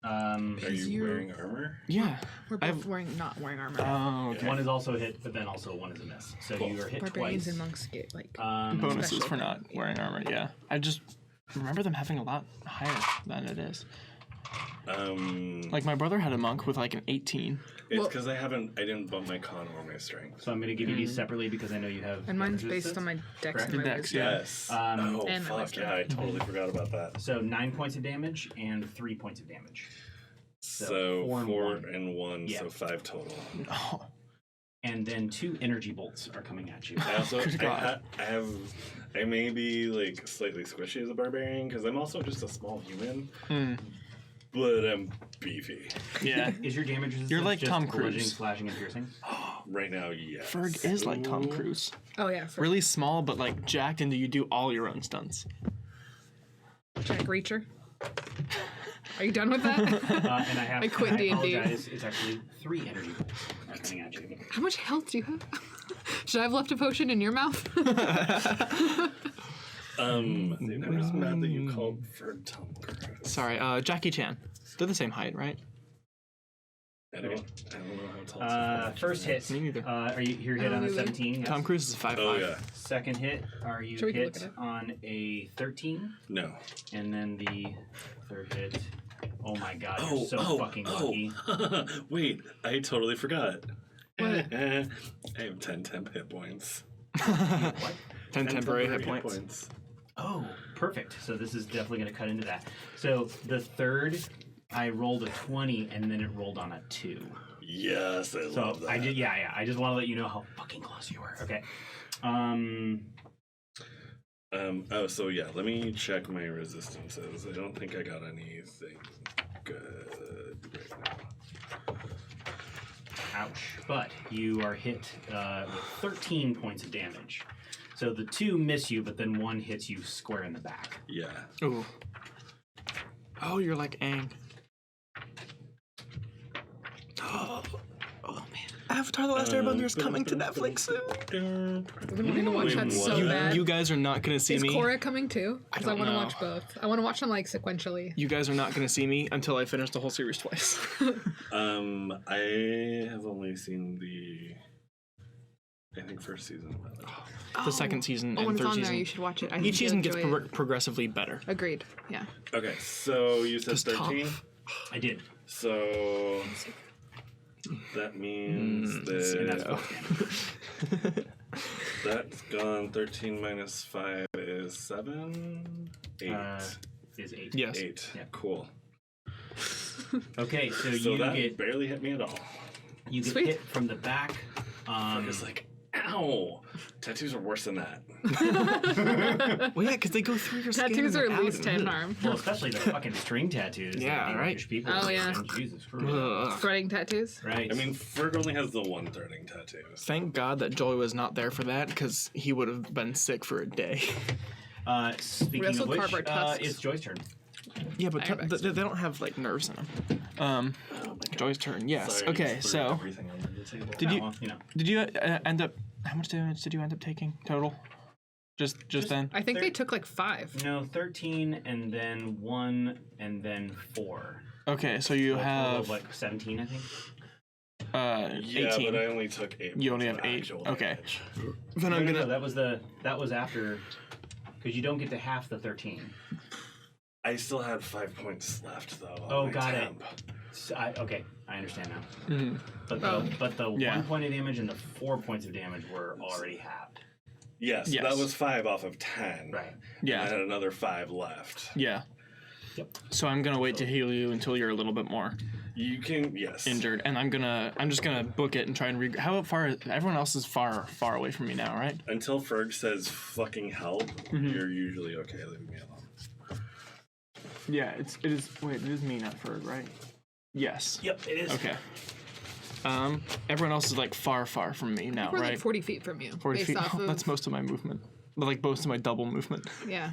Are you you're- wearing armor? Yeah. We're both not wearing armor. Oh, okay. 1 is also a hit, but then also 1 is a miss. So Cool. you are hit Barbarians twice. and monks get like Bonuses special for not kind of- wearing armor, yeah. I just remember them having a lot higher than it is. Like, my brother had a monk with like an 18. It's Well- because I didn't bump my con or my strength. So I'm going to give you these separately because I know you have. and mine's damage based on my dex Correct. and my Dex, wisdom. yeah. Yes. Um, oh, and my fuck, wisdom. yeah, I totally forgot about that. So 9 points of damage and 3 points of damage. So 4 and 4 1. and 1, Yeah. so 5 total. Oh, And then 2 energy bolts are coming at you. I also, Good God. I may be like slightly squishy as a barbarian because I'm also just a small human, but I'm beefy. yeah. Is your damage resistance You're like just Tom bludgeoning, Cruise. slashing, and piercing? Right now, yes. Ferg is like Tom Ooh. Cruise. Oh yeah, for Really small, but like jacked, and you do all your own stunts. Jack Reacher. Are you done with that? And I have. I quit D&D. apologize. It's actually 3 energy bolts are coming at you. How much health do you have? Should I have left a potion in your mouth? I'm just mad that you called for Tom Cruise. Sorry, Jackie Chan. They're the same height, right? I don't know how tall. First hit. Me neither. Are you're hit I on don't a either. 17? Yes. Tom Cruise is 5'5". Oh yeah. Second hit, are you Sure, we can look hit at it. on a 13? No. And then the third hit. Oh my god, you're so fucking lucky. Wait, I totally forgot. What? I have 10 temp hit points. What? 10 temporary hit points. Oh, perfect. So this is definitely going to cut into that. So the third, I rolled a 20 and then it rolled on a 2. Yes, I So love that. I did, yeah. I just want to let you know how fucking close you were. Okay. Oh, so yeah, let me check my resistances. I don't think I got anything good right now. Ouch. But you are hit with 13 points of damage. So the 2 miss you, but then 1 hits you square in the back. Yeah. Ooh. Oh, you're like Aang. Oh man. Avatar: The Last Airbender is coming to Netflix soon. I've been wanting to watch that so What? bad. You guys are not gonna see Is me. Korra coming too? Because I don't want to know. watch both. I want to watch them like sequentially. You guys are not gonna see me until I finish the whole series twice. I have only seen I think first season. The second season Oh, and when it's third on season. there, you should watch it. I think Each you'll season gets enjoy it. progressively better. Agreed. Yeah. Okay, so you said Just tough. 13. I did. So that means And that's that full damage. that's gone. 13 minus 5 is 7. 8. Is 8. Yes. 8. Yeah. Cool. Okay, so So you that get barely hit me at all. Sweet. hit from the back. It's like, ow! Tattoos are worse than that. Well, yeah, because they go through your skin. Tattoos and are at out least and- 10 harm. Well, especially the fucking string tattoos. that Yeah, right. English People Oh, yeah. and Jesus Christ. Ugh. Threading tattoos. Right. I mean, Ferg only has the one threading tattoo. Thank God that Joey was not there for that, because he would have been sick for a day. Speaking also of which, carve our tusks. it's Joy's turn. Yeah, but Firebags. they don't have like nerves in them. Oh my God. Joey's turn. Yes. Sorry, I okay. just threw So everything on the table. Did you- Well, you know. did you end up? How much damage did you end up taking total? Just then. I think they took like 5. No, 13, and then 1, and then 4. Okay, so you So a total have of like 17, I think. Yeah, 18. but I only took 8. You only points have of 8. actual Okay. damage. Then I'm No, gonna. that was after, because you don't get to half the 13. I still had 5 points left though. on Oh, my got it. temp. So okay, I understand now. Mhm. But Oh. the Yeah. 1 point of damage and the 4 points of damage were already halved. Yes, Yes. that was 5 off of 10. Right. Yeah. I had another 5 left. Yeah. Yep. So I'm gonna wait to heal you until you're a little bit more You can, yes. injured, and I'm just gonna book it and try and how far? Everyone else is far away from me now, right? Until Ferg says fucking help, you're usually okay leaving me alone. Yeah, it is. Wait, it is me, not Ferg, right? Yes. Yep, it is. Okay. Everyone else is like far from me now, We're right? like 40 feet from you. 40 based feet. Off of, That's most of my movement. Like most of my double movement. Yeah.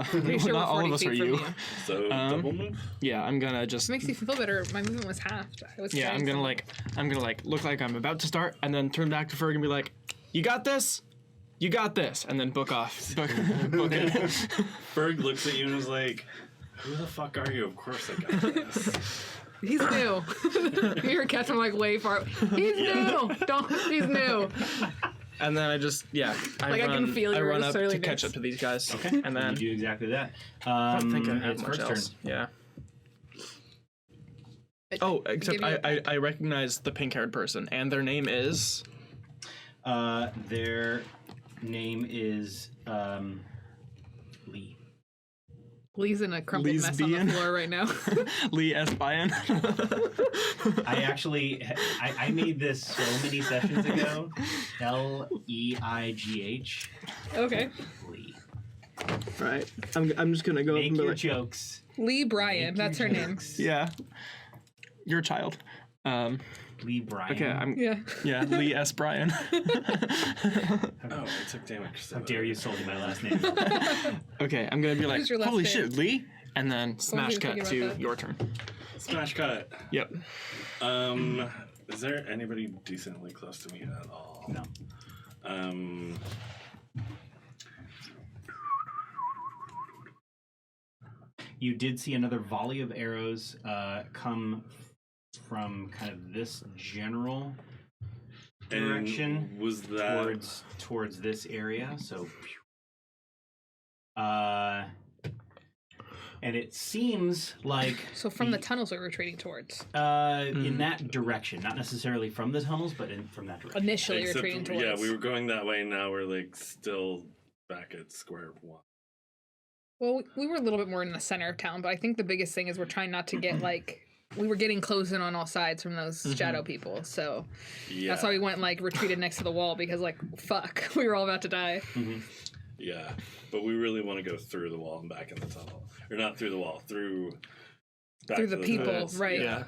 Pretty sure we're not all 40 of us feet are from you. you. So, double move? Yeah, I'm gonna just. It makes you feel better. My movement was halved. I was Yeah, carrying I'm gonna look like I'm about to start, and then turn back to Ferg and be like, "You got this, you got this," and then book off. Book it. Ferg looks at you and is like, who the fuck are you? Of course I got this. He's new. You're catching him like way far. He's new. He's new. And then I just Like, I can feel I your run up to surliness. catch up to these guys. Okay. And then you do exactly that. I don't think I have it's much first else. turn. Yeah. Oh, except Give you I recognize the pink-haired person, and their name is. Their name is Lee. Lee's in a crumpled Lee's mess on being- the floor right now. Lee S. Byan. I actually I made this so many sessions ago. Leigh. Okay. Lee. Right. I'm just gonna go up Make and be your like, jokes. Lee Bryan. Make That's your her name. jokes. yeah, your child. Lee Bryan. Okay, Yeah. Lee S. Bryan. Oh, I took damage. So How dare you sold me my last name? Okay, I'm gonna be like, Who's your last holy name? shit, Lee, and then smash you cut thinking to about that? your turn. Smash cut. Yep. Is there anybody decently close to me at all? No. You did see another volley of arrows come from kind of this general direction And was that towards this area. So, and it seems like So from the tunnels we're retreating towards. in that direction, not necessarily from the tunnels, but from that direction. Initially except, retreating towards. yeah, we were going that way. Now we're like still back at square one. Well, we were a little bit more in the center of town, but I think the biggest thing is we're trying not to get like we were getting close in on all sides from those shadow people. So Yeah, that's why we went like retreated next to the wall because like fuck, we were all about to die. yeah. But we really want to go through the wall and back in the tunnel, or not through the wall, back Through to the people, tunnels. right. Yeah.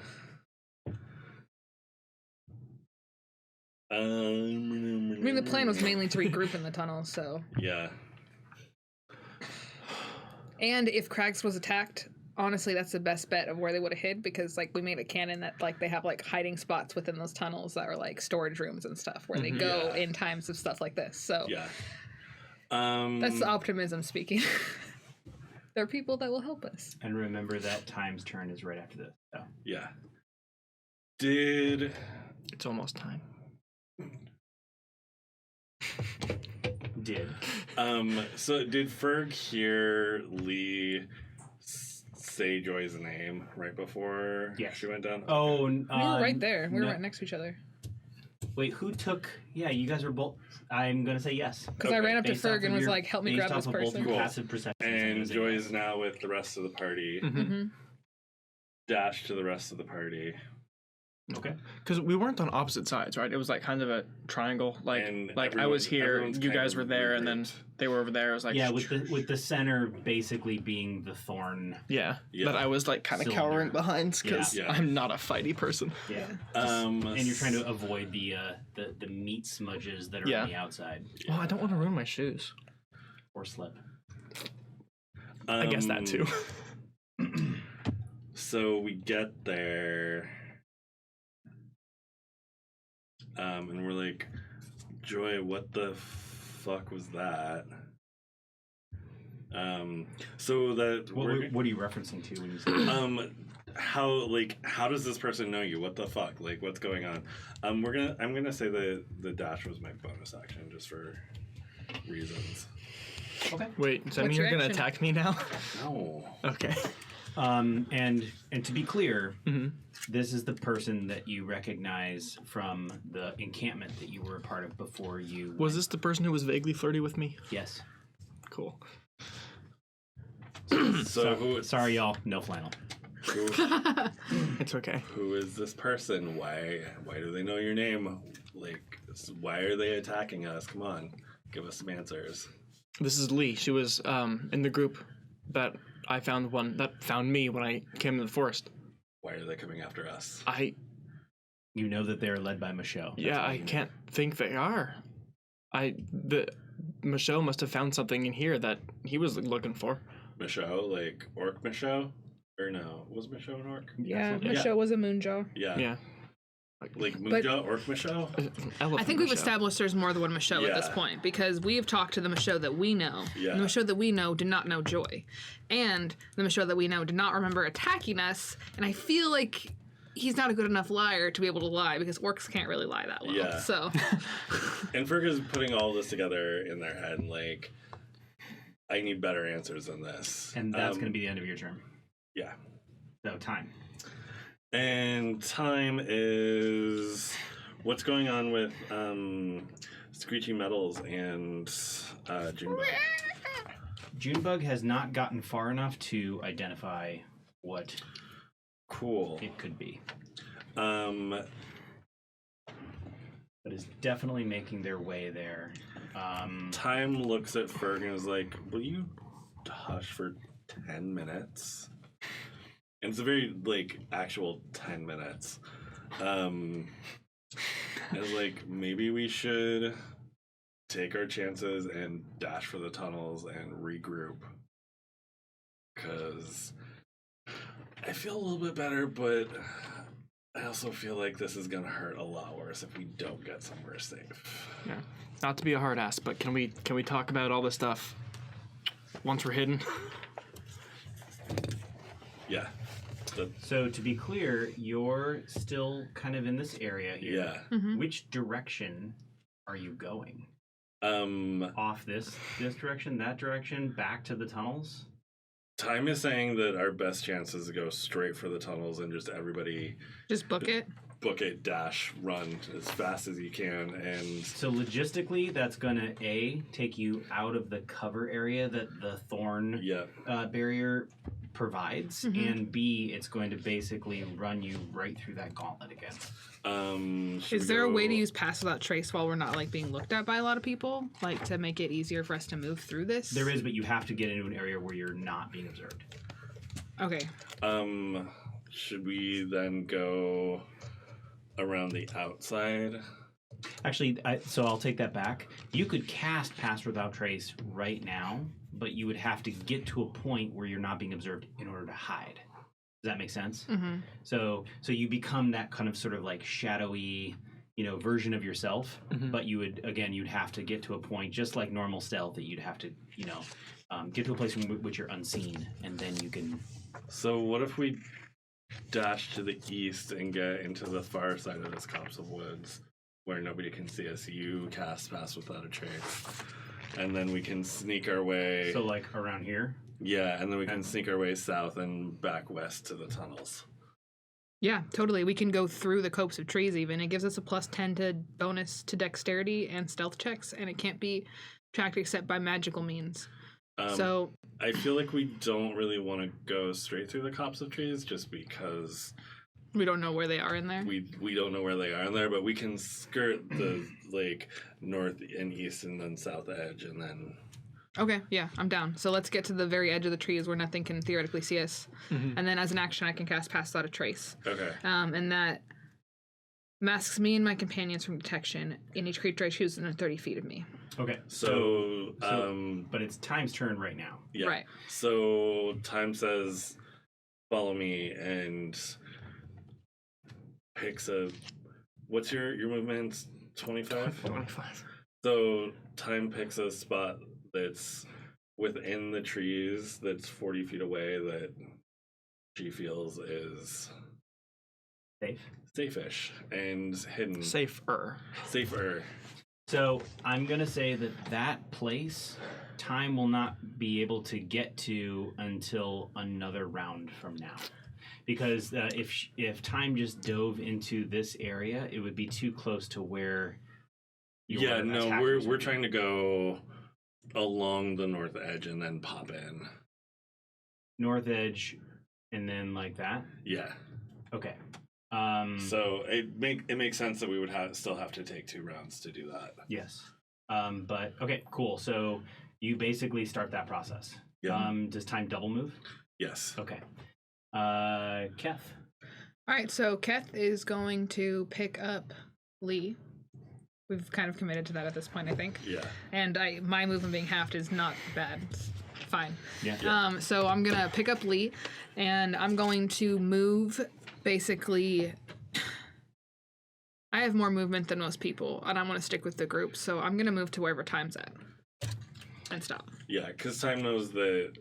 I mean, the plan was mainly to regroup in the tunnel. So, Yeah. and if Kragst was attacked, honestly, that's the best bet of where they would have hid because like we made a canon that like they have like hiding spots within those tunnels that are like storage rooms and stuff where they go Yeah. in times of stuff like this. So Yeah. that's the optimism speaking. There are people that will help us. And remember that Time's turn is right after this. So. Yeah. Did It's almost time. Did. So did Ferg hear Lee say Joy's name right before Yes. she went down? Oh, We were right there. We were no. right next to each other. Wait, who took? Yeah, you guys were both. I'm gonna say yes. Because I Okay, ran up to Based off Ferg of and was your- like, "Help me based grab off this of both person." your Cool. passive perceptions, I'm And gonna say Joy's yes. now with the rest of the party. Mm-hmm. Dash to the rest of the party. Okay. Because we weren't on opposite sides, right? It was like kind of a triangle. Like And I was here, everyone's you kind guys of were there, and then regrouped. they were over there. I was like, Yeah, with the center basically being the thorn. yeah. Yeah. But I was like kind of Cylinder. cowering behind because Yeah. I'm not a fighty person. Yeah. And And you're trying to avoid the meat smudges that are Yeah. on the outside Well, I don't want to ruin my shoes. or slip. I guess that too. So we get there, and we're like, Joy, what the fuck was that? So that What are you referencing to when you say? how does this person know you? What the fuck? Like, what's going on? I'm gonna say the dash was my bonus action just for reasons. Okay. Wait, does that What's mean you're your gonna action? attack me now? No. Okay. And to be clear, Mhm. this is the person that you recognize from the encampment that you were a part of before you. Was this the person who was vaguely flirty with me? Yes. Cool. So who? Sorry, y'all. No flannel. Who, It's okay. who is this person? Why do they know your name? Like, why are they attacking us? Come on, give us some answers. This is Lee. She was in the group that I found that found me when I came to the forest. Why are they coming after us? You know that they are led by Michelle. Yeah, I can't think they are. Michelle must have found something in here that he was looking for. Michelle, like orc Michelle? Or no, was Michelle an orc? Yeah, Yeah. Michelle was a moonjaw. Yeah. Yeah. Like Moonjaw, orc Michelle? I think we've established there's more than one Michelle at this Yeah. point because we have talked to the Michelle that we know. Yeah. And the Michelle that we know did not know Joy. And the Michelle that we know did not remember attacking us. And I feel like he's not a good enough liar to be able to lie because orcs can't really lie that well. Yeah. So And Ferg is putting all this together in their head, like, I need better answers than this. And that's going to be the end of your turn. Yeah. So time. And time is what's going on with Screechy Metals and Junebug. Junebug has not gotten far enough to identify what Cool. it could be, Um, but is definitely making their way there. Time looks at Ferg and is like, will you hush for 10 minutes? And it's a very, like, actual 10 minutes. And it's like, maybe we should take our chances and dash for the tunnels and regroup. Because I feel a little bit better, but I also feel like this is going to hurt a lot worse if we don't get somewhere safe. Yeah. Not to be a hard ass, but can we talk about all this stuff once we're hidden? Yeah. So to be clear, you're still kind of in this area here. Yeah. Which direction are you going? Um, Off this direction, that direction, back to the tunnels? Time is saying that our best chance is to go straight for the tunnels and just everybody just book it. book it, dash, run as fast as you can, and So logistically, that's going to A, take you out of the cover area that the thorn yeah. barrier provides, and B, it's going to basically run you right through that gauntlet again. Should Is we there a way to go- use pass without trace while we're not like being looked at by a lot of people? Like to make it easier for us to move through this? There is, but you have to get into an area where you're not being observed. Okay. Should we then go around the outside? Actually, so I'll take that back. You could cast Pass Without Trace right now, but you would have to get to a point where you're not being observed in order to hide. Does that make sense? Mm-hmm. So you become that kind of sort of like shadowy, version of yourself. But you'd have to get to a point, just like normal stealth, that you'd have to, get to a place in which you're unseen, and then you can. So what if we dash to the east and get into the far side of this copse of woods where nobody can see us? You cast Pass Without a Trace, and then we can sneak our way. So like around here. Yeah, and then we can sneak our way south and back west to the tunnels. Yeah, totally. We can go through the copse of trees even. It gives us a +10 to bonus to dexterity and stealth checks, and it can't be tracked except by magical means. So I feel like we don't really want to go straight through the copse of trees just because we don't know where they are in there. we don't know where they are in there, but we can skirt the north and east and then south edge, and then Okay, yeah, I'm down. So let's get to the very edge of the trees where nothing can theoretically see us. And then as an action, I can cast Pass Without a Trace. okay. And that masks me and my companions from detection in each creature I choose within 30 feet of me. Okay. So but it's Time's turn right now. yeah. Right. So time says, "Follow me," and picks a. What's your movement? 25. 25. So time picks a spot that's within the trees, that's 40 feet away, that she feels is Safe. safe-ish and hidden. Safer. Safer. So I'm gonna say that place, time will not be able to get to until another round from now, because if time just dove into this area, it would be too close to where. Yeah, no, attackers we're would be. trying to go along the north edge and then pop in. North edge, and then like that. Yeah. Okay. So it makes sense that we would still have to take 2 rounds to do that. Yes. But okay, cool. So you basically start that process. Yeah. Does time double move? Yes. Okay. Keth. All right, so Keth is going to pick up Lee. We've kind of committed to that at this point, I think. Yeah. And my movement being halved is not bad. It's fine. Yeah. So I'm gonna pick up Lee, and I'm going to move. Basically, I have more movement than most people, and I want to stick with the group. So I'm gonna move to wherever Time's at, and stop. Yeah, because time knows that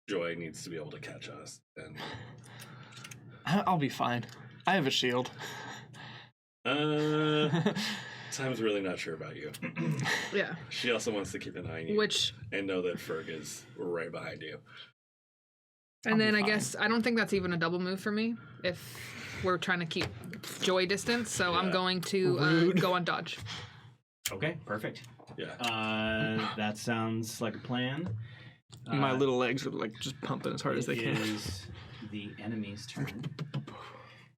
Joy needs to be able to catch us. And I'll be fine. I have a shield. Time's really not sure about you. Yeah. She also wants to keep an eye on you. Which, And know that Ferg is right behind you. and I'll then be I fine. guess I don't think that's even a double move for me if we're trying to keep Joy distance. So I'm Yeah. going to Rude. go on dodge. Okay. Perfect. Yeah. That sounds like a plan. My little legs are like just pumping as hard as they It can. is the enemy's turn,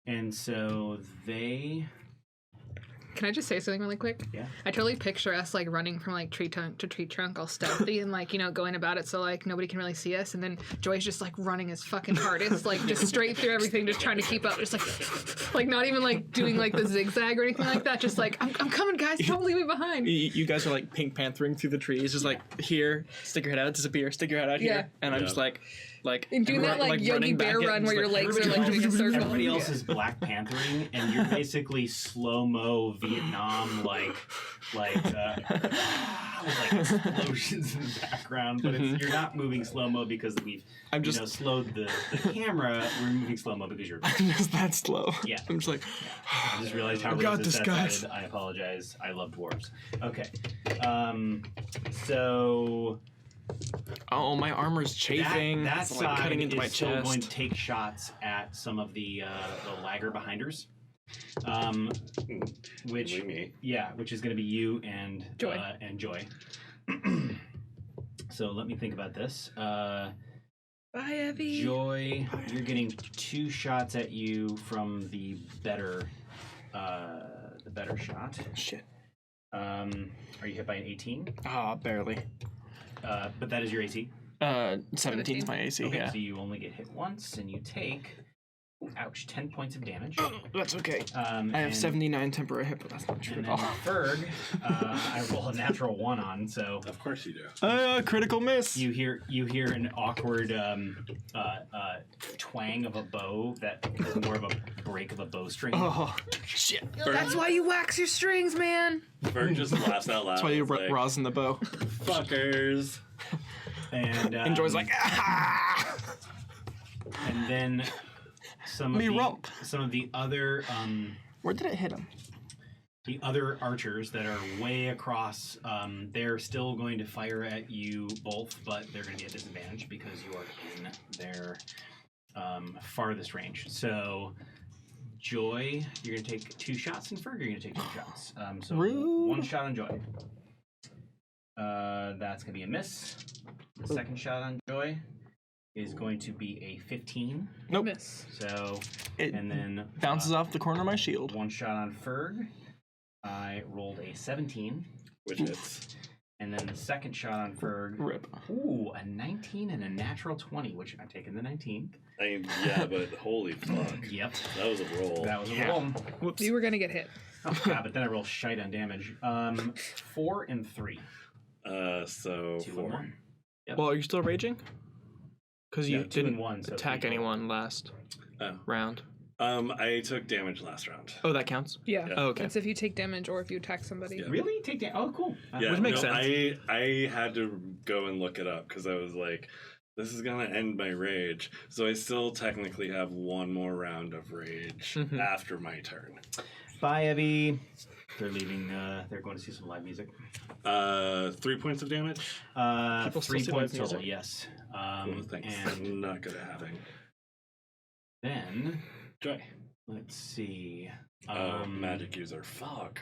and so they. Can I just say something really quick? Yeah. I totally picture us like running from like tree trunk to tree trunk, all stealthy and like, you know, going about it so like nobody can really see us. And then Joy's just like running his fucking hardest, like just straight through everything, just trying to keep up, just like not even like doing like the zigzag or anything like that. Just like I'm coming, guys, don't leave me behind. You guys are like Pink Panthering through the trees, just like here, stick your head out, disappear, stick your head out here, Yeah. and I'm Yeah. just like And doing that like Yogi running Bear back it run and where just, your legs are like doing a circle. Everybody else Yeah. is Black Panthering, and you're basically slow mo Vietnam, like explosions in the background. But you're not moving slow mo because we've slowed the camera. We're moving slow mo because you're. I'm just that slow. Yeah. I'm just like, I just realized how I got racist this, that guys. sounded. I apologize. I love dwarves. Okay. So oh, my armor's chafing. that it's like side cutting into is my still chest. going to take shots at some of the lagger behinders. Which Believe me. which is going to be you and Joy. Joy. So let me think about this. Bye, Evie. Joy, you're getting 2 shots at you from the better shot. Shit. Are you hit by an 18? Ah, barely. But that is your AC. 17 is my AC, Okay, yeah. so you only get hit once, and you take, 10 points of damage. That's okay. I have and- 79 temporary hit, but that's not true And at then all. Ferg, I roll a natural 1 on, so Of course you do. Critical miss. you hear an awkward twang of a bow that is more of a break of a bowstring. Oh, shit. That's why you wax your strings, man. Ferg just laughs out loud. That's why you It's like, rosin the bow. fuckers. And And Joy's like, ah! and then some of Me the rump. some of the other Where did it hit him? the other archers that are way across, they're still going to fire at you both, but they're going to be at disadvantage because you are in their farthest range. So, Joy, you're going to take 2 shots, and Ferg, you're going to take 2 shots. So, Rude. 1 shot on Joy. That's going to be a miss. The second shot on Joy is going to be a 15. Nope. Miss. So, It and then bounces off the corner of my shield. 1 shot on Ferg. I rolled a 17. Which hits. And then the second shot on Ferg. Rip. Ooh, a 19 and a natural 20, which I'm taking the 19. Yeah, but holy fuck. Yep. That was a roll. That was a Yeah. roll. Whoops. You were gonna get hit. Oh, God, but then I roll shite on damage. 4 and 3. So 2 4. and 1. Yep. Well, are you still raging? Because you Yeah, 2 and didn't 1, so attack 3 total. anyone last Oh. round. I took damage last round. Oh, that counts? Yeah. Yeah. Oh, okay. That's if you take damage or if you attack somebody. Yeah. Really? Take that? Oh, cool. Yeah, Which makes sense. I had to go and look it up because I was like, this is gonna end my rage. So I still technically have 1 more round of rage Mhm. after my turn. Bye, Evie. They're leaving. They're going to see some live music. 3 points of damage. People still 3 see points live total. music? Yes. Cool, thanks. And Not good at having. then Joy. let's see. Magic user. Fuck.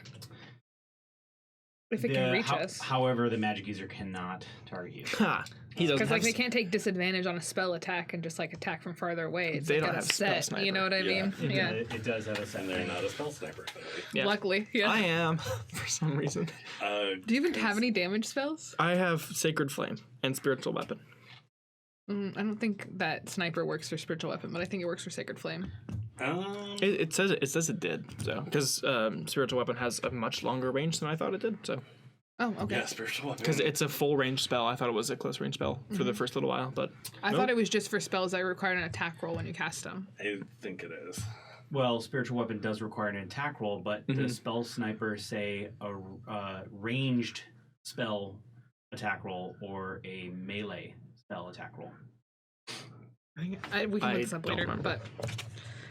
If it can reach us. However, the magic user cannot target you. Ha! He doesn't Because have. like they can't take disadvantage on a spell attack and just like attack from farther away. It's They like don't at a have spell set. sniper. You know what I Yeah. mean? Yeah. It does have a set. And they're not a spell sniper, clearly. Yeah. Luckily, yeah. I am for some reason. Do you even have any damage spells? I have Sacred Flame and Spiritual Weapon. I don't think that sniper works for spiritual weapon, but I think it works for sacred flame. It says it did, so because Spiritual Weapon has a much longer range than I thought it did. So Oh, okay. Yeah, spiritual weapon. because it's a full range spell, I thought it was a close range spell for the first little while, but I nope. thought it was just for spells that required an attack roll when you cast them. I think it is. Well, spiritual weapon does require an attack roll, but the spell sniper say a ranged spell attack roll or a melee spell attack roll. We can I look this up don't later, remember. but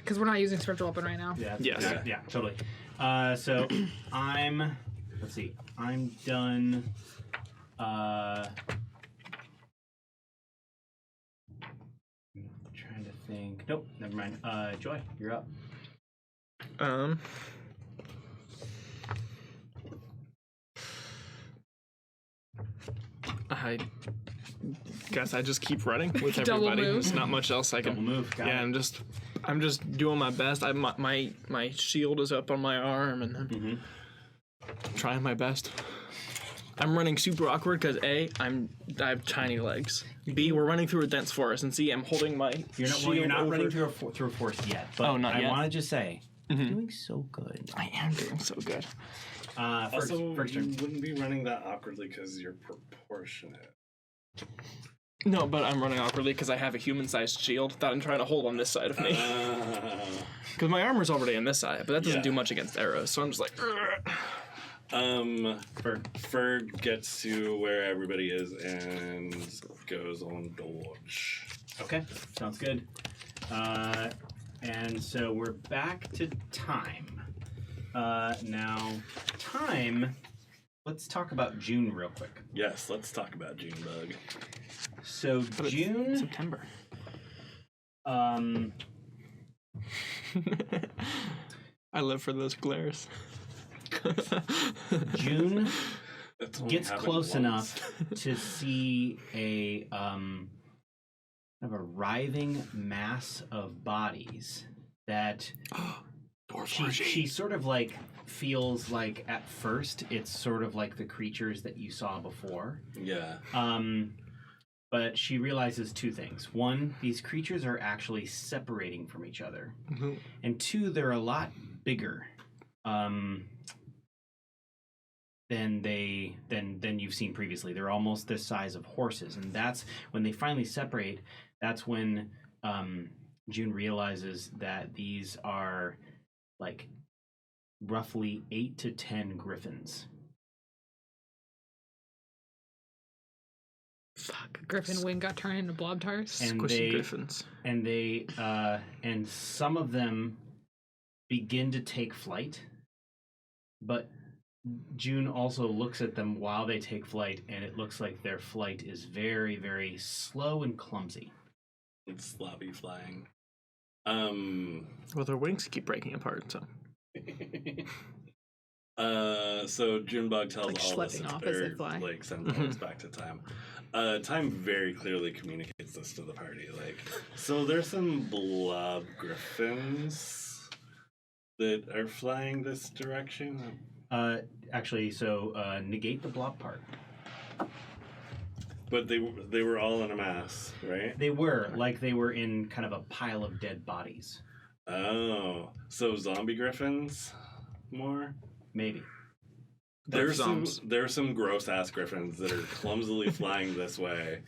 because we're not using spiritual weapon right now. Yeah. Yes. Yeah, totally. So let's see. I'm done. Trying to think. Nope, never mind. Joy, you're up. I guess I just keep running with Double everybody. move. There's not much else I can. Double move. Got Yeah, it. I'm just doing my best. My shield is up on my arm, and I'm trying my best. I'm running super awkward because I have tiny legs. B, we're running through a dense forest, and C, I'm holding my You're not, shield over. running through a forest yet. But Oh, not I yet? want to just say, you're doing so good. I am doing so good. First Also, turn. you wouldn't be running that awkwardly because you're proportionate. No, but I'm running awkwardly because I have a human-sized shield that I'm trying to hold on this side of me. Because my armor's already on this side, but that doesn't Yeah. do much against arrows. So I'm just like, "Ugh." Ferg gets to where everybody is and goes on dodge. Okay, sounds good. And so we're back to time. Now, time. Let's talk about June real quick. Yes, let's talk about Junebug. So But it's June. September. I live for those glares. June That's only gets happened close once. enough to see a kind of a writhing mass of bodies that she sort of like feels like at first it's sort of like the creatures that you saw before. Yeah. But she realizes two things. One, these creatures are actually separating from each other. And two, they're a lot bigger than you've seen previously. They're almost the size of horses. And that's when they finally separate, that's when June realizes that these are like roughly 8 to 10 griffins. Fuck. Griffin wing got turned into blob tars. And Squishy griffins. and they and some of them begin to take flight, but June also looks at them while they take flight, and it looks like their flight is very, very slow and clumsy. It's sloppy flying. Well, their wings keep breaking apart, so. So Junebug tells Like all this, schlepping off as they or, fly. like sends all this back to Time. Time very clearly communicates this to the party. Like, so there's some blob griffins that are flying this direction. Actually, so negate the blob part. But they were all in a mass, right? They were in kind of a pile of dead bodies. Oh, so zombie griffins more? Maybe. There's Zombs. some gross ass griffins that are clumsily flying this way.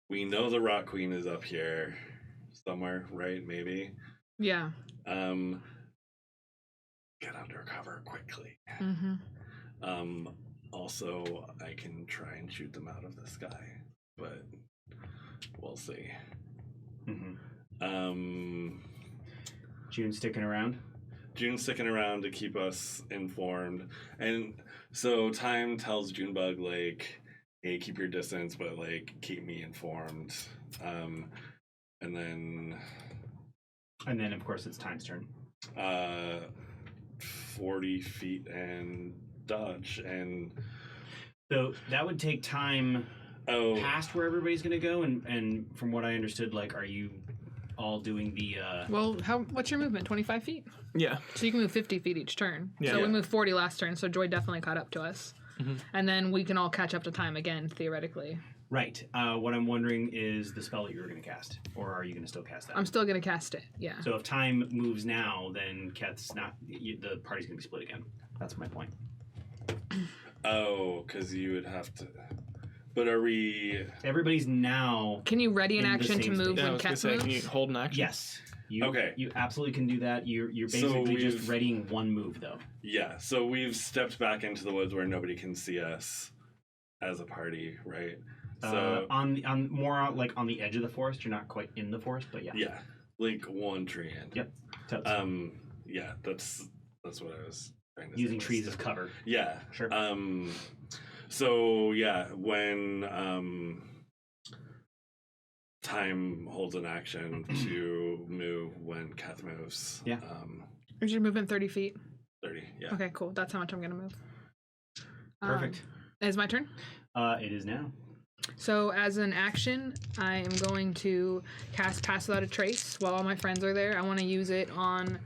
We know the Rock Queen is up here somewhere, right? Maybe. Yeah. Get under cover quickly. Mm-hmm. Also, I can try and shoot them out of the sky, but we'll see. Mm-hmm. June sticking around. June's sticking around to keep us informed, and so Time tells Junebug like, "Hey, keep your distance, but like keep me informed." And then of course it's Time's turn. 40 feet and dodge, and So that would take Time past where everybody's gonna go, and from what I understood, like, are you all doing the Well, what's your movement? 25 feet? Yeah. So you can move 50 feet each turn. Yeah. So we Yeah. moved 40 last turn, so Joy definitely caught up to us. And then we can all catch up to Time again, theoretically. right? What I'm wondering is the spell that you were gonna cast, or are you gonna still cast that? I'm still going to cast it, yeah. So if Time moves now, then Keth's not. The party's gonna be split again. That's my point. because you would have to. But are we? Everybody's now. Can you ready an In the action to same move space. Yeah, I when was gonna Keth say, moves? can you hold an action? Yes. You, Okay. You absolutely can do that. You're So basically just we've- readying one move, though. Yeah. So we've stepped back into the woods where nobody can see us as a party, right? So On more on, like on the edge of the forest. You're not quite in the forest, but yeah. yeah, like one tree in. Yep. Totes. Yeah, that's what I was trying to say. Using trees as cover. Yeah. Sure. So yeah, when Time holds an action to move when Kath moves. Yeah. Is your movement 30 feet? 30. Yeah. Okay, cool. That's how much I'm going to move. Perfect. Is my turn? It is now. So as an action, I am going to cast Pass Without a Trace while all my friends are there. I want to use it on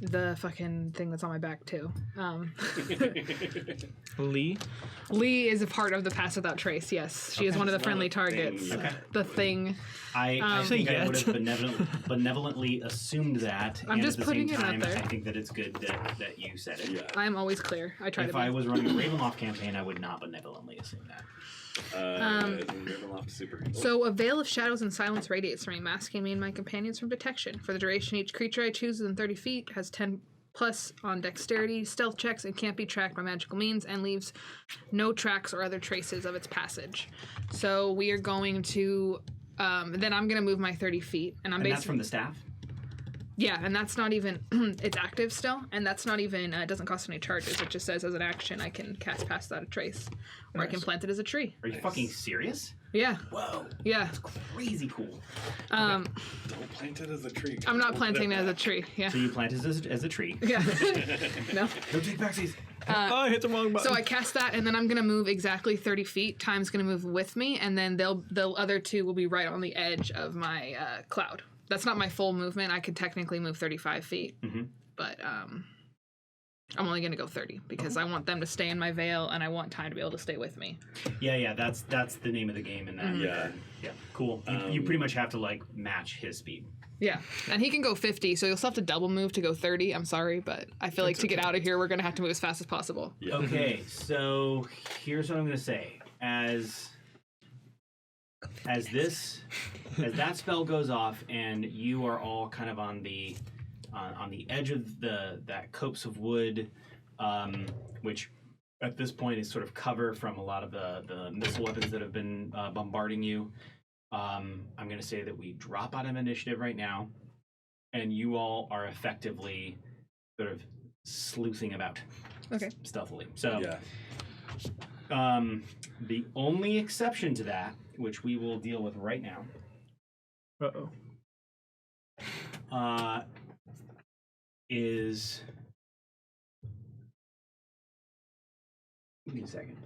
the fucking thing that's on my back too. Lee. Lee is a part of the Pass Without Trace. Yes, she is one of the friendly targets. Okay. The thing. I think I would yet. have benevolently assumed that. I'm and just at the putting same it out time, there. I think that it's good that you said it. Yeah. I am always clear. I try If to be. I was running a Ravenloft campaign, I would not benevolently assume that. Ravenloft is super cool. So, a veil of shadows and silence radiates from me, masking me and my companions from detection. For the duration, each creature I choose within 30 feet has 10 plus on dexterity, stealth checks, and can't be tracked by magical means, and leaves no tracks or other traces of its passage. So, we are going to. Then I'm going to move my 30 feet. And I'm And that's basically. from the staff? Yeah, and that's not even. It's active still, and that's not even. It doesn't cost any charges. It just says as an action I can cast Pass Without a Trace. Or I can plant it as a tree. Are you fucking serious? Yeah. Whoa. Yeah. Crazy cool. Don't plant it as a tree. I'm not planting it as a tree. Yeah. So you plant it as a tree. Yeah. No. Don't take backsies. Oh, I hit the wrong button. So I cast that, and then I'm gonna move exactly 30 feet. Time's gonna move with me, and then the other two will be right on the edge of my cloud. That's not my full movement. I could technically move 35 feet, but I'm only gonna go 30 because I want them to stay in my veil, and I want Time to be able to stay with me. Yeah, that's the name of the game in that. Yeah. Yeah. Cool. You pretty much have to like match his speed. Yeah, and he can go 50, so you'll still have to double move to go 30. I'm sorry, but I feel like to get out of here, we're gonna have to move as fast as possible. Yeah. Okay, so here's what I'm gonna say. As that spell goes off, and you are all kind of on the edge of that copse of wood, which at this point is sort of cover from a lot of the missile weapons that have been bombarding you. I'm going to say that we drop out of initiative right now, and you all are effectively sort of sleuthing about Okay. stealthily. So Yeah. the only exception to that, which we will deal with right now, Uh-oh. is... Give me a second.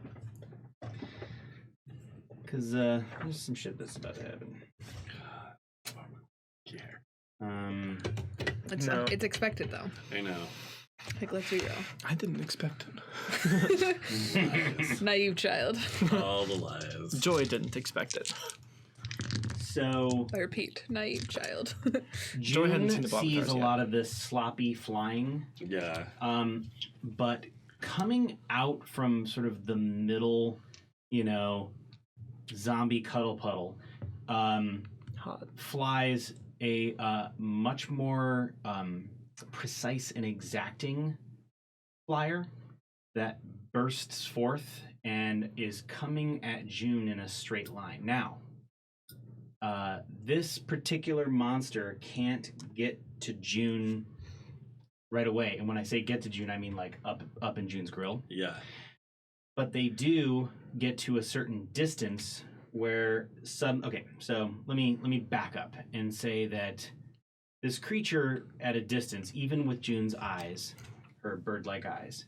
Because there's some shit that's about to happen. It's No. it's expected though. I know. Like, let's be real. I didn't expect it. Naive child. All the lies. Joy didn't expect it. So I repeat, naive child. Joy hadn't seen June the bomb sees cars a yet. lot of this sloppy flying. Yeah. But coming out from sort of the middle, zombie cuddle puddle, Hot. flies a much more precise and exacting flyer that bursts forth and is coming at June in a straight line. Now, this particular monster can't get to June right away. And when I say get to June, I mean like up in June's grill. Yeah. But they do get to a certain distance where okay, so let me back up and say that this creature at a distance, even with June's eyes, her bird-like eyes,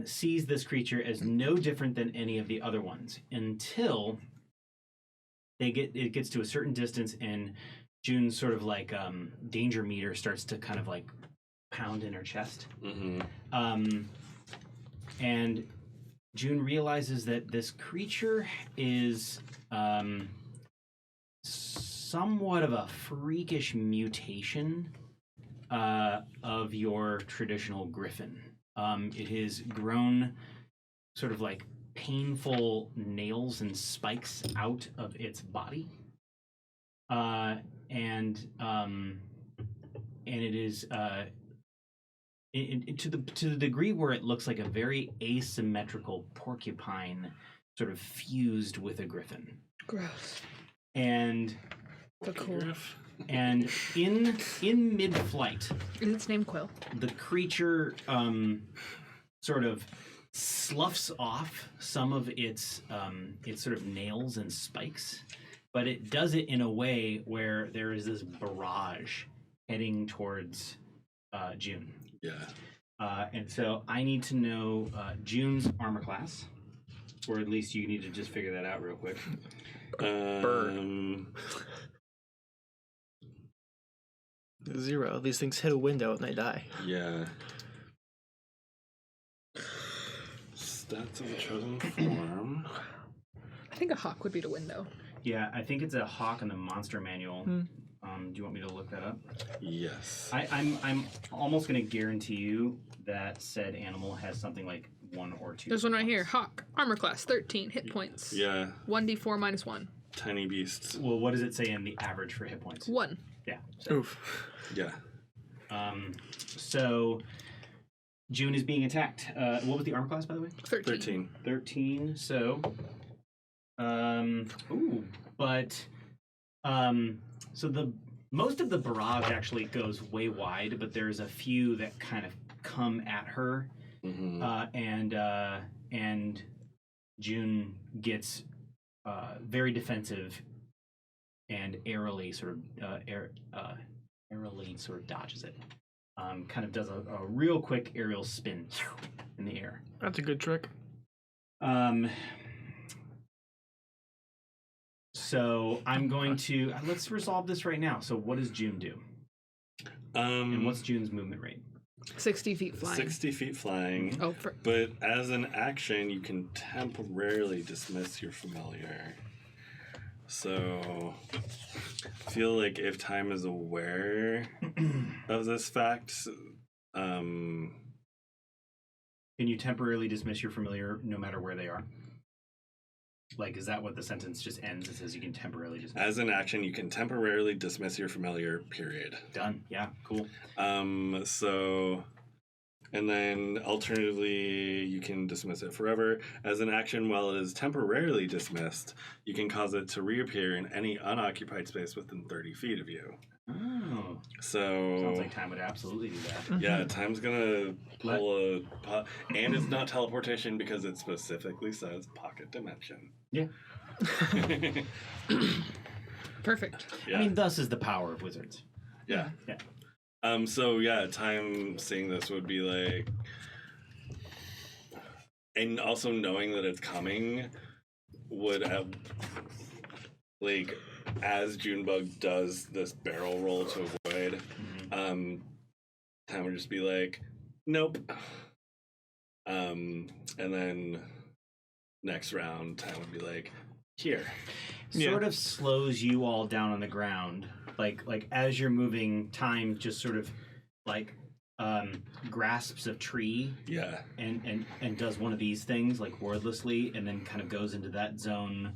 sees this creature as no different than any of the other ones until it gets to a certain distance and June's sort of like danger meter starts to kind of like pound in her chest. Mm-hmm. And June realizes that this creature is somewhat of a freakish mutation of your traditional griffin. It has grown sort of like painful nails and spikes out of its body, and it is to the degree where it looks like a very asymmetrical porcupine, sort of fused with a griffin. Gross. And But cool. and in mid-flight, Is its name Quill? the creature sort of sloughs off some of its sort of nails and spikes, but it does it in a way where there is this barrage heading towards June. Yeah. And so I need to know June's armor class, or at least you need to just figure that out real quick. Um, 0. These things hit a window and they die. yeah. Stats of the chosen form. I think a hawk would be the window. Yeah, I think it's a hawk in the monster manual. Do you want me to look that up? Yes. I'm almost going to guarantee you that said animal has something like 1 or 2. There's one right here. points. Hawk. Armor class 13. Hit points. Yeah. 1d4 minus 1. Tiny beasts. Well, what does it say in the average for hit points? 1. Yeah. So, Oof. Yeah. so June is being attacked. What was the armor class, by the way? 13. 13. So, so the most of the barrage actually goes way wide, but there's a few that kind of come at her, Mm-hmm. and June gets very defensive and airily sort of dodges it. Kind of does a real quick aerial spin in the air. That's a good trick. So I'm going to let's resolve this right now. So what does June do? And what's June's movement rate? 60 feet flying. 60 feet flying. Oh, But as an action, you can temporarily dismiss your familiar. So I feel like if time is aware of this fact, Can you temporarily dismiss your familiar no matter where they are? Like, is that what the sentence just ends? It says you can temporarily dismiss. as an action, you can temporarily dismiss your familiar, period. Done. Yeah, cool. So, and then alternatively, you can dismiss it forever. As an action, while it is temporarily dismissed, you can cause it to reappear in any unoccupied space within 30 feet of you. Oh, So, sounds like time would absolutely do that. yeah, time's gonna pull and it's not teleportation because it specifically says pocket dimension. Yeah. Perfect. Yeah. I mean, thus is the power of wizards. Yeah. Yeah. So yeah, time seeing this would be like, and also knowing that it's coming would have, like, as Junebug does this barrel roll to avoid, time would just be like, nope. And then next round, time would be like, here. Sort of slows you all down on the ground. Like as you're moving, time just sort of like grasps a tree Yeah. and does one of these things like wordlessly, and then kind of goes into that zone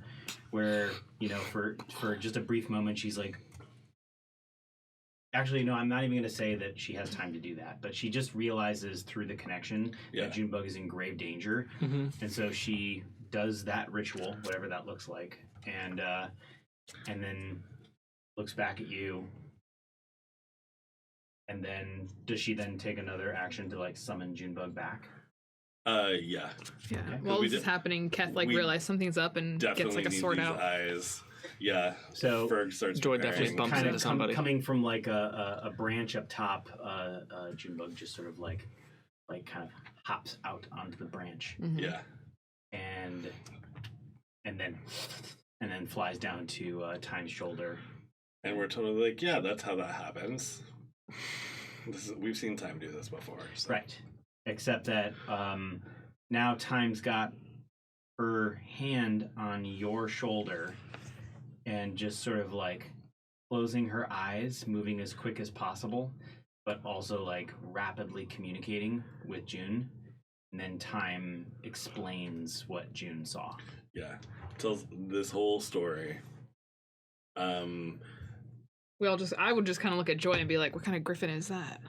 where, you know, for just a brief moment she's like, actually no, I'm not even going to say that she has time to do that, but she just realizes through the connection Yeah. that Junebug is in grave danger, and so she does that ritual, whatever that looks like, and then looks back at you And then does she then take another action to like summon Junebug back? Yeah. Yeah. Okay. While We this is happening, Keth like we realizes something's up and Definitely gets like a need sword these out. eyes. Yeah. So Ferg starts Joy preparing. definitely bumps kind into of somebody. coming from like a branch up top, Junebug just sort of like kind of hops out onto the branch Mhm. Yeah. and then flies down to Time's shoulder. And we're totally like, yeah, that's how that happens. We've seen Time do this before. So. Right. Except that now Time's got her hand on your shoulder and just sort of like closing her eyes, moving as quick as possible, but also like rapidly communicating with June. And then Time explains what June saw. Yeah. Tells this whole story. I would just kind of look at Joy and be like, what kind of griffin is that?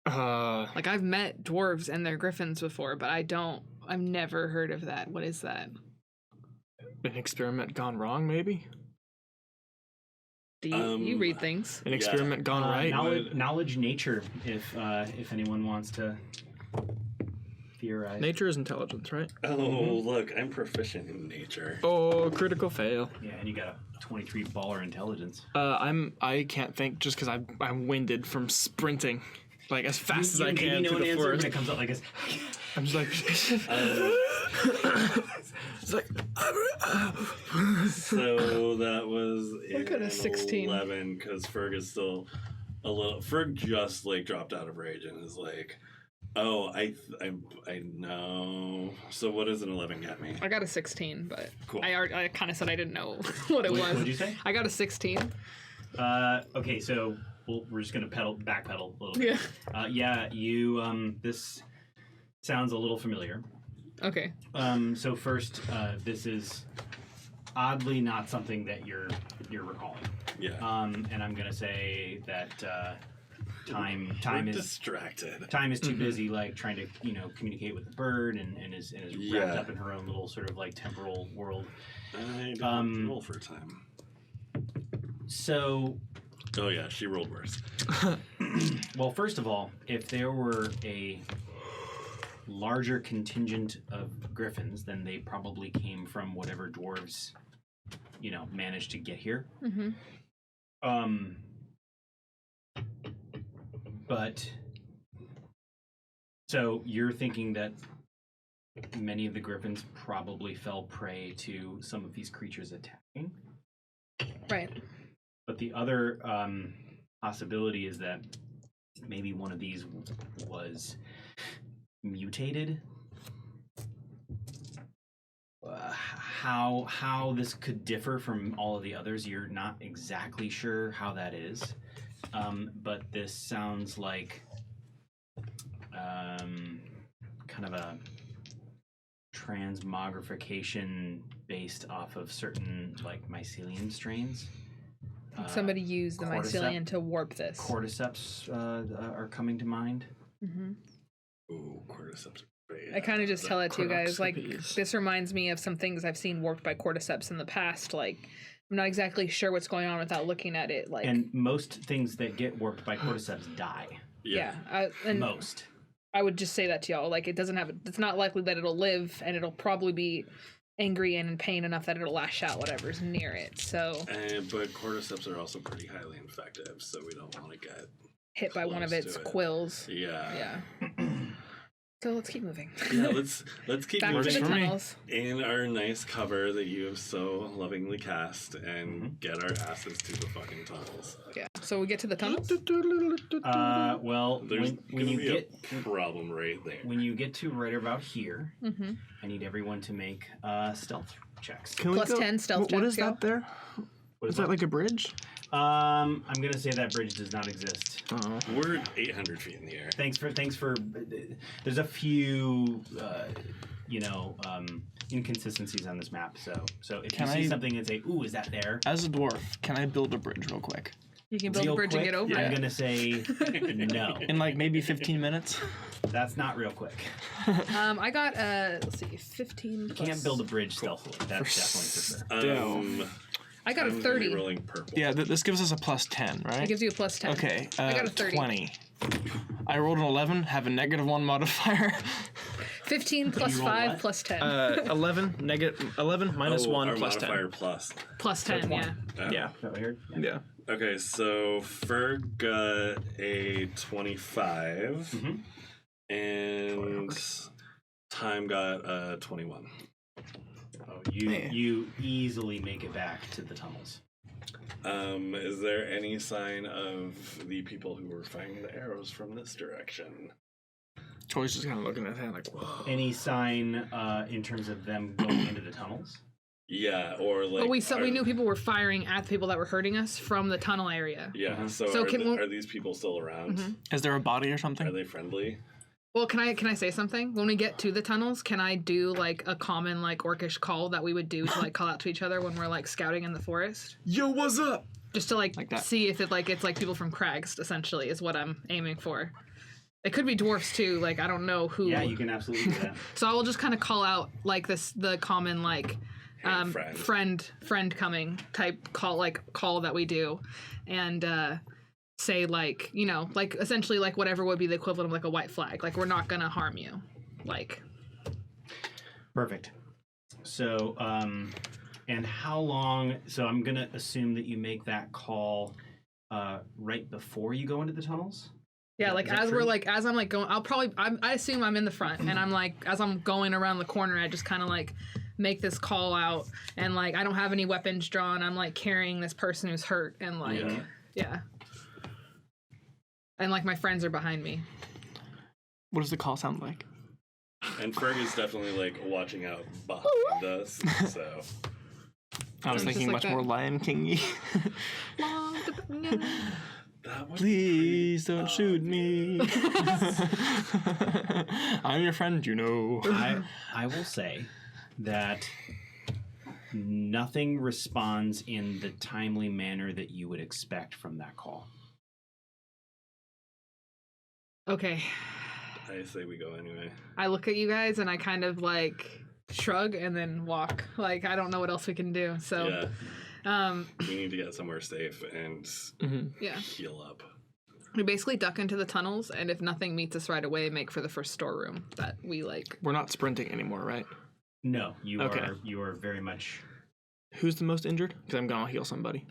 Like, I've met dwarves and their griffins before, but I've never heard of that. What is that? An experiment gone wrong, maybe? Do you read things? An experiment gone right? Knowledge nature, if anyone wants to theorize. Nature is intelligence, right? Oh, look, I'm proficient in nature. Oh, critical fail. Yeah, and you got a 23 baller intelligence. I can't think just because I'm winded from sprinting like as fast as I Maybe can no through one the answered forest. when it comes out like this. I'm just like it's like So that was Look at a 16. 11 because Ferg is still a little. Ferg just like dropped out of rage and is like, "Oh, I know." So what does an 11 get me? I got a 16, but Cool. I kind of said I didn't know what it was. What did you say? I got a 16. Okay, so we're just gonna backpedal a little bit. Yeah. You this sounds a little familiar. Okay. So first, this is oddly not something that you're recalling. Yeah. And I'm gonna say that time We're is distracted. Time is too busy, like trying to communicate with the bird, and is wrapped Yeah. up in her own little sort of like temporal world. I don't roll for time. So, Oh yeah, she rolled worse. well, first of all, if there were a larger contingent of griffins, then they probably came from whatever dwarves, managed to get here. Mm-hmm. But so you're thinking that many of the griffins probably fell prey to some of these creatures attacking. Right. But the other possibility is that maybe one of these was mutated. How this could differ from all of the others, you're not exactly sure how that is. But this sounds like kind of a transmogrification based off of certain like mycelium strains. Somebody used the mycelium to warp this. Cordyceps are coming to mind. Mm-hmm. Ooh, cordyceps. I kind of just tell it to you guys. Like, Cordyceps. this reminds me of some things I've seen warped by cordyceps in the past. Like, I'm not exactly sure what's going on without looking at it. Like, And most things that get warped by cordyceps die. yeah. And Most. I would just say that to y'all. Like, it's not likely that it'll live, and it'll probably be angry and in pain enough that it'll lash out whatever's near it. So But cordyceps are also pretty highly infective, so we don't want to get hit by one of close its to it. quills. Yeah. Yeah. So let's keep moving. Yeah, let's keep Back to moving the for me. tunnels. in our nice cover that you have so lovingly cast and get our asses to the fucking tunnels. Yeah. So we get to the tunnels. Well, There's when gonna you be get a problem right there. when you get to right about here, Mm-hmm. I need everyone to make stealth checks. Can we Plus go- 10 stealth What checks, is that there? What Is that like a bridge? I'm gonna say that bridge does not exist. Oh. We're 800 feet in the air. Thanks for. There's a few, inconsistencies on this map. So if Can you see I- something and say, "Ooh, is that there?" As a dwarf, can I build a bridge real quick? You can build a Real bridge quick, and get over I'm it. gonna say no. In like maybe 15 minutes? That's not real quick. I got let's see, 15. You can't build a bridge stealthily. That's definitely for sure. I got a I'm gonna be 30. rolling purple. Yeah, this gives us a plus 10, right? It gives you a plus 10. Okay, I got a 30. 20. I rolled an 11, have a -1 modifier. 15 plus You rolled 5 what? plus 10. 11 minus 1 our plus modifier 10. plus. plus 10, yeah. Yeah. Is that what I heard? Yeah. Okay, so Ferg got a 25, and Time got a 21. Oh, you easily make it back to the tunnels. Is there any sign of the people who were firing the arrows from this direction? Troy's just kind of looking at his hand like, whoa. Any sign in terms of them going into the tunnels? Yeah, or like. But we knew people were firing at the people that were hurting us from the tunnel area. Yeah. So, So are these people still around? Is there a body or Are something? they friendly? Well, can I say something? When we get to the tunnels, can I do like a common like orcish call that we would do to like call out to each other when we're like scouting in the forest? Yo, what's up? Just to like that. see if it's like people from Kragst essentially is what I'm aiming for. It could be dwarfs too. Like I don't know who. Yeah, you can absolutely do that. So I will just kind of call out like the common like Hey, friend coming type call that we do, and say like like essentially like whatever would be the equivalent of like a white flag. Like we're not gonna harm you. Like Perfect. So, and how long? So I'm gonna assume that you make that call right before you go into the tunnels. yeah, Is like that as true? we're like as I'm like going, I assume I'm in the front, and I'm like as I'm going around the corner, I just kind of like make this call out, and like I don't have any weapons drawn. I'm like carrying this person who's hurt, and like yeah. And like my friends are behind me. What does the call sound like? And Ferg is definitely like watching out behind us. So I was Sounds thinking just much like more that. Lion King-y. that was Please don't shoot me. I'm your friend, you know. I will say that nothing responds in the timely manner that you would expect from that call. Okay. I say we go anyway. I look at you guys and I kind of like shrug and then walk. Like I don't know what else we can do. So We need to get somewhere safe and yeah. heal up. We basically duck into the tunnels, and if nothing meets us right away, make for the first storeroom that we like. We're not sprinting anymore, right? No, you Okay. are very much. Who's the most injured? Because I'm gonna heal somebody.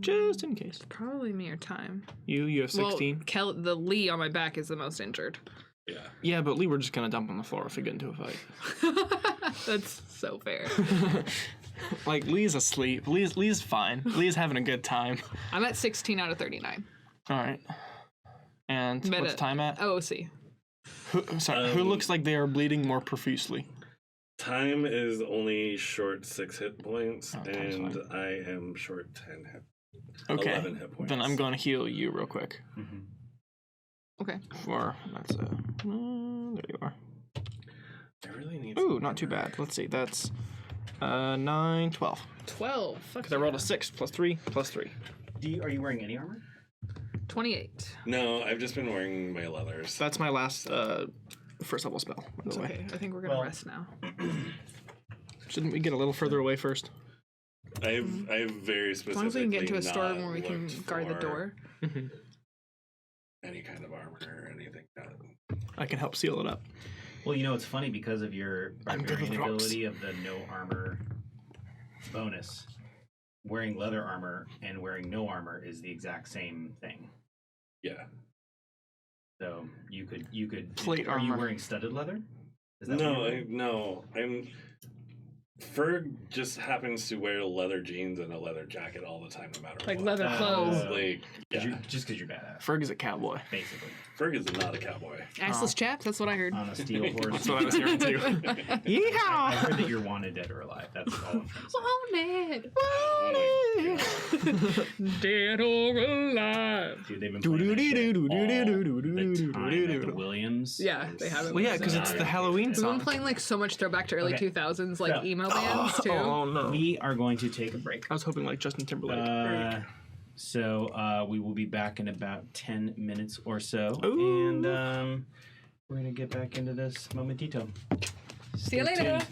Just in case. Probably me or Time. You have 16? Well, the Lee on my back is the most injured. Yeah. Yeah, but Lee, we're just gonna dump on the floor if we get into a fight. That's so fair. Like, Lee's asleep. Lee's fine. Lee's having a good time. I'm at 16 out of 39. Alright. And what's time at? OOC. Who looks like they are bleeding more profusely? Time is only short 6 hit points, Oh, Time's and fine. I am short 10 hit. Okay. 11 hit points. Then I'm going to heal you real quick. Okay. That's there you are. I really need. Ooh, not too bad. Let's see. That's 9, 12. 12. Fuck Because I rolled a 6 plus 3 plus 3. Are you wearing any armor? 28. No, I've just been wearing my leathers. That's my last first level spell, by It's the way. okay. I think we're gonna Well- rest now. Shouldn't we get a little further away first? I have very As specifically long as we can get into a not storeroom where we can looked guard the for door. Any kind of armor or anything. I can help seal it up. Well, it's funny because of your I'm good with barbarian rocks. ability of the no armor bonus. Wearing leather armor and wearing no armor is the exact same thing. Yeah. So you could Plate Are you armor. wearing studded leather? Is that what No, you're wearing? no. I'm. Ferg just happens to wear leather jeans and a leather jacket all the time, no matter Like what. leather clothes. Like, yeah. Just because you're badass, Ferg is a cowboy. basically. Ferg is not a cowboy. Assless chaps, that's what I heard. On a steel horse. That's what I was hearing too. I Yeehaw! heard that you're wanted, dead or alive. That's all I'm trying to say. Wanted. Oh my God. Dead or alive. Dude, they've been playing that shit all the time at the Williams. Yeah, they have it. Well, yeah, because it's the Halloween We've been song. playing like so much throwback to early Okay. 2000s like So- emo bands too. Oh no! We are going to take a break. I was hoping like Justin Timberlake. So we will be back in about 10 minutes or so. Ooh. And we're going to get back into this momentito. See you Stay later. tuned.